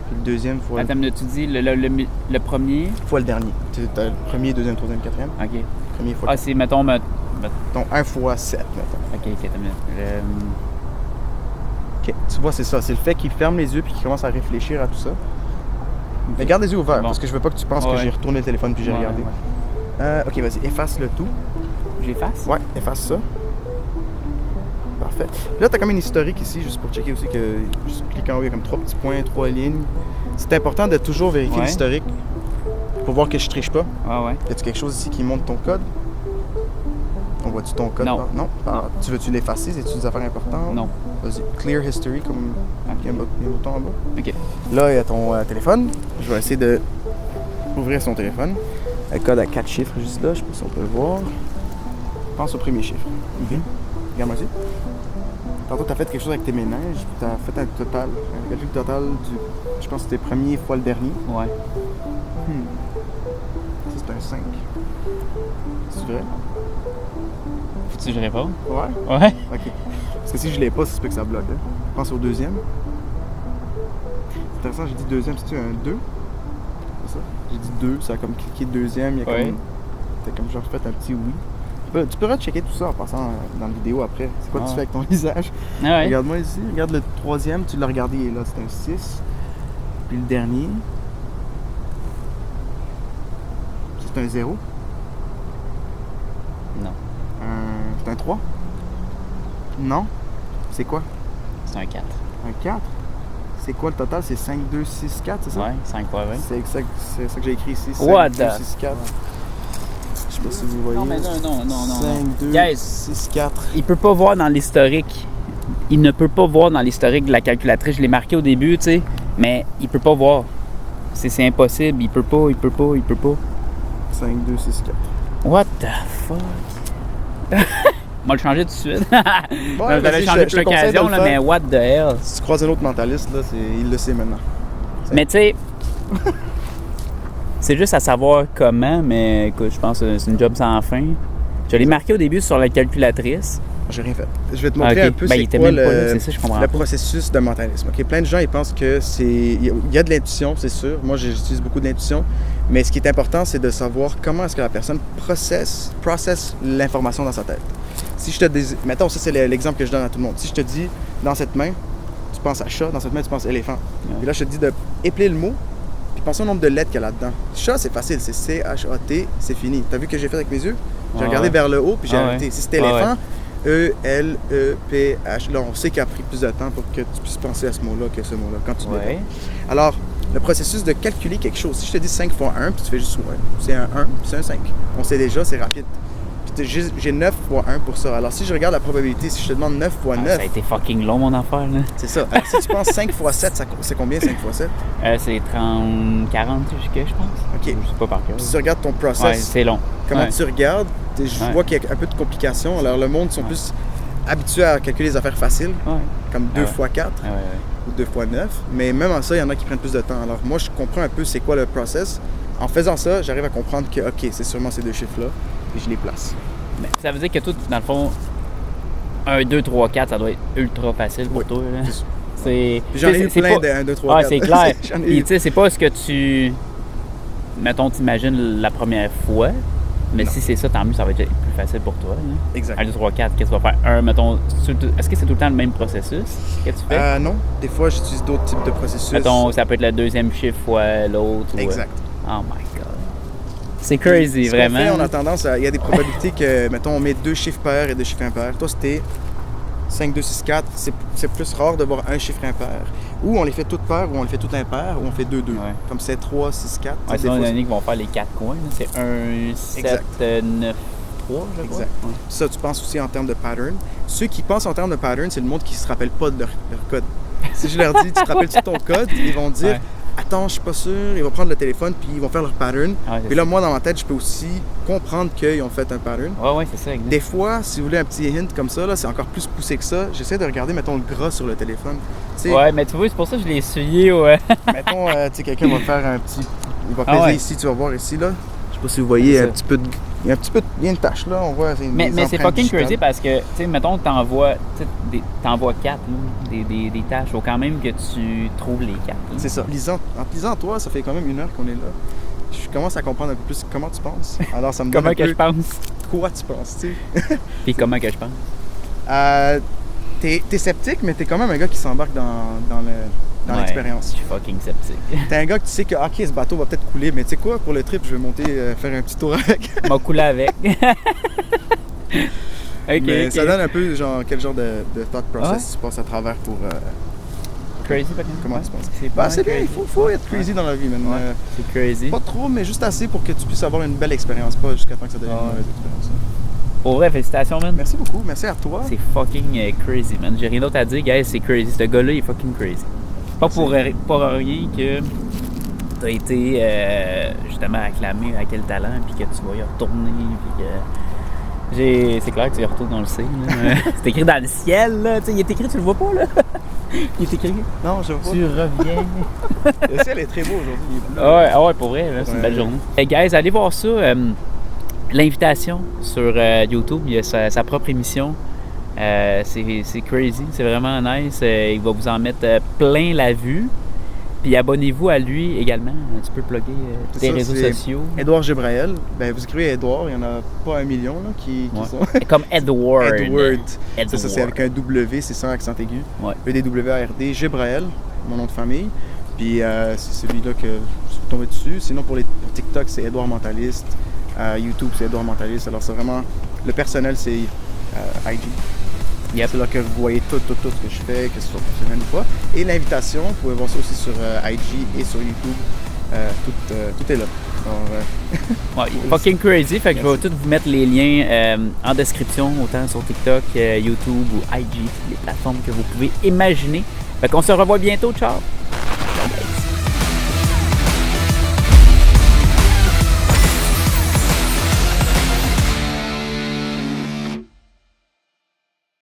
Puis le deuxième fois Attends, tu dis le premier? fois le dernier. Tu as le premier, deuxième, troisième, quatrième. OK. Premier fois Ah, c'est, mettons... Donc 1 fois 7, mettons. OK, t'as une minute. OK. Tu vois, c'est ça. C'est le fait qu'il ferme les yeux puis qu'il commence à réfléchir à tout ça. Mais garde les yeux ouverts, parce que je veux pas que tu penses que j'ai retourné le téléphone puis j'ai regardé. OK, vas-y, efface le tout. J'efface? Ouais, efface ça. Parfait. Puis là, tu as comme une historique ici, juste pour checker aussi que, juste cliquer en haut, il y a comme 3 petits points, 3 lignes. C'est important de toujours vérifier l'historique pour voir que je triche pas. Ah ouais. Y a-tu quelque chose ici qui montre ton code? On voit-tu ton code? Non. Non? Tu veux-tu l'effacer? C'est-tu des affaires importantes? Non. Vas-y. Clear history, comme il y a un bouton en bas. OK. Là, il y a ton téléphone. Je vais essayer de ouvrir son téléphone. Le code à 4 chiffres juste là, je sais pas si on peut le voir. Pense au premier chiffre. Regarde-moi ici. Tantôt, tu as fait quelque chose avec tes méninges, puis tu as fait un total. Un calcul total du. Je pense que c'était premier fois le dernier. Ouais. Ça, c'est un 5. C'est vrai? Faut-tu que je réponde? Ouais. Ouais. Ok. Parce que si je l'ai pas, c'est pas que ça bloque. Hein. Pense au deuxième. C'est intéressant, j'ai dit deuxième, c'est-tu un 2? C'est ça? J'ai dit 2, ça a comme cliqué deuxième, il y a comme. T'as comme genre fait un petit oui. Tu pourras checker tout ça en passant dans la vidéo après. C'est quoi que tu fais avec ton visage? Ah ouais. Regarde-moi ici, regarde le troisième, tu l'as regardé, il est là, c'est un 6. Puis le dernier, c'est un 0. Non. C'est un 3. Non. C'est quoi? C'est un 4. Un 4. C'est quoi le total? C'est 5, 2, 6, 4, c'est ça? Ouais, 5 fois 20. C'est ça que j'ai écrit ici. 5, What 2, the 6, 4. Je sais pas si vous voyez. Non, mais non. 5, 2, Guys, 6, 4. il peut pas voir dans l'historique. Il ne peut pas voir dans l'historique de la calculatrice. Je l'ai marqué au début, tu sais, mais il peut pas voir. C'est impossible. Il peut pas. 5, 2, 6, 4. What the fuck? On va le changer tout de suite. Ouais, J'allais vas-y, changer je pour te conseille de l'occasion, le là, faire. mais what the hell? Si tu croises un autre mentaliste, là, il le sait maintenant. Mais tu sais, c'est juste à savoir comment, mais écoute, je pense que c'est une job sans fin. Je l'ai marqué au début sur la calculatrice. J'ai rien fait. Je vais te montrer un peu Ben, il c'est était quoi même pas là, c'est ça, je comprends le pas. processus de mentalisme. Ok, plein de gens ils pensent que c'est. Il y a de l'intuition, c'est sûr. Moi, j'utilise beaucoup de l'intuition. Mais ce qui est important, c'est de savoir comment est-ce que la personne processe l'information dans sa tête. Si je te dis. Mettons, ça, c'est l'exemple que je donne à tout le monde. Si je te dis, dans cette main, tu penses à chat, dans cette main, tu penses éléphant. Ouais. Et là, je te dis de épeler le mot, puis pense au nombre de lettres qu'il y a là-dedans. Chat, c'est facile, c'est C-H-A-T, c'est fini. T'as vu que j'ai fait avec mes yeux? J'ai regardé vers le haut, puis j'ai arrêté. Si c'était éléphant, E-L-E-P-H. Là, on sait qu'il a pris plus de temps pour que tu puisses penser à ce mot-là que ce mot-là quand tu l'as. Alors, le processus de calculer quelque chose, si je te dis 5 fois 1, puis tu fais juste ouais, c'est un 1, puis c'est un 5. On sait déjà, c'est rapide. Puis j'ai 9 fois 1 pour ça. Alors, si je regarde la probabilité, si je te demande 9 fois 9... Ça a été fucking long, mon affaire, là. C'est ça. Alors, si tu penses 5 fois 7, c'est combien 5 fois 7? C'est 30, 40 jusqu'à, je pense. OK. Je sais pas par cœur. Puis si tu regardes ton process, Ouais, c'est long. comment tu regardes, je vois qu'il y a un peu de complications. Alors, le monde sont plus habitués à calculer les affaires faciles, comme 2 fois 4 ou 2 fois 9. Mais même en ça, il y en a qui prennent plus de temps. Alors, moi, je comprends un peu c'est quoi le process. En faisant ça, j'arrive à comprendre que, OK, c'est sûrement ces deux chiffres-là, et je les place. Mais ça veut dire que tout, dans le fond, 1, 2, 3, 4, ça doit être ultra facile pour toi, là. C'est... J'en ai eu plein de 1, 2, 3, 4. Ah, c'est clair. J'en ai Puis, eu. tu sais, c'est pas ce que tu... Mettons, t'imagines la première fois, mais si c'est ça, tant mieux, ça va être plus facile pour toi, là. Exact. 1, 2, 3, 4, qu'est-ce que tu vas faire? Mettons, est-ce que c'est tout le temps le même processus que tu fais? Non. Des fois, j'utilise d'autres types de processus. Mettons, ça peut être le deuxième chiffre fois l'autre. Exact. Oh my God. C'est crazy, Ce qu'on vraiment. fait, on a tendance à... Il y a des probabilités que, mettons, on met 2 chiffres pairs et 2 chiffres impairs. Toi, c'était 5, 2, 6, 4. C'est plus rare de voir un chiffre impair. Ou on les fait toutes paires, ou on les fait toutes impaires, ou on fait 2, 2. Ouais. Comme c'est 3, 6, 4. Ouais, sinon, il y en a qui vont faire les 4 coins. Là. C'est 1, 7, 9, 3, je crois. Exact. Ouais. Ça, tu penses aussi en termes de pattern. Ceux qui pensent en termes de pattern, c'est le monde qui se rappelle pas de leur code. Si je leur dis, tu te rappelles-tu ton code? Ils vont dire, attends, je suis pas sûr, ils vont prendre le téléphone puis ils vont faire leur pattern. Ah ouais, c'est Puis là, moi, dans ma tête, je peux aussi comprendre qu'ils ont fait un pattern. Ouais, c'est ça, exact. Des fois, si vous voulez un petit hint comme ça, là, c'est encore plus poussé que ça. J'essaie de regarder, mettons, le gras sur le téléphone. Tu sais, Ouais, mais tu vois, c'est pour ça que je l'ai essuyé, ouais. mettons, tu sais, quelqu'un va faire un petit... Il va Ah peser ouais. ici, tu vas voir ici, là. Je sais pas si vous voyez C'est un ça. petit peu de... Il y a un petit peu de... Il y a une tache, là, on voit. Mais c'est fucking crazy parce que, tu sais, mettons que t'envoies 4, des tâches. Faut quand même que tu trouves les 4. C'est ça. En te lisant, toi, ça fait quand même 1 heure qu'on est là. Je commence à comprendre un peu plus comment tu penses. Alors, ça me donne Comment un que peu je pense? quoi tu penses, tu sais. Puis comment que je pense? T'es sceptique, mais t'es quand même un gars qui s'embarque dans Ouais, l'expérience. Je suis fucking sceptique. T'es un gars que tu sais que, ok, ce bateau va peut-être couler, mais tu sais quoi, pour le trip, je vais monter, faire un petit tour avec. M'a coulé avec. Mais ok. ça donne un peu, genre, quel genre de thought process Ouais. tu passes à travers pour... Crazy, fucking. comment tu penses? C'est Bah, pas c'est bien, crazy. il faut être crazy dans la vie, man. Ouais, c'est crazy. Pas trop, mais juste assez pour que tu puisses avoir une belle expérience, pas jusqu'à temps que ça devienne une Ouais. mauvaise expérience. Pour vrai, félicitations, man. Merci beaucoup, merci à toi. C'est fucking crazy, man. J'ai rien d'autre à dire, guys, c'est crazy. Ce gars-là, il est fucking crazy. Pas pour rien que t'as été justement acclamé à quel talent, puis que tu vas y retourner, puis que... C'est clair que tu y retournes, on le sait. là. C'est écrit dans le ciel, là. Tu sais, il est écrit, tu le vois pas, là? Il est écrit. Non, je vois. Tu reviens. Le ciel est très beau aujourd'hui. il est bleu. Ah ouais, pour vrai, là, c'est une Ouais. belle journée. Hey guys, allez voir ça. L'invitation sur YouTube, il y a sa propre émission. C'est crazy, c'est vraiment nice. Il va vous en mettre plein la vue. Puis abonnez-vous à lui également. Tu peux plugger C'est tes ça, réseaux c'est sociaux. Edouard Gebrael. Ben, vous écrivez Edouard, il n'y en a pas 1 million là, qui Ouais. sont. Comme Edward. Edward. Edward. Ça, c'est avec un W, c'est sans accent aigu. Ouais. EDWARD, Gebrael, mon nom de famille. Puis c'est celui-là que je suis tombé dessus. Sinon, pour TikTok, c'est Edouard Mentaliste. YouTube, c'est Edouard Mentaliste. Alors, c'est vraiment. Le personnel, c'est IG. Yep. C'est là que vous voyez tout ce que je fais, que ce soit professionnel ou pas. Et l'invitation, vous pouvez voir ça aussi sur IG et sur YouTube. Tout est là. Alors, Ouais, fucking crazy. Fait que je vais tout vous mettre les liens en description, autant sur TikTok, YouTube ou IG, les plateformes que vous pouvez imaginer. Fait qu'on se revoit bientôt. Ciao!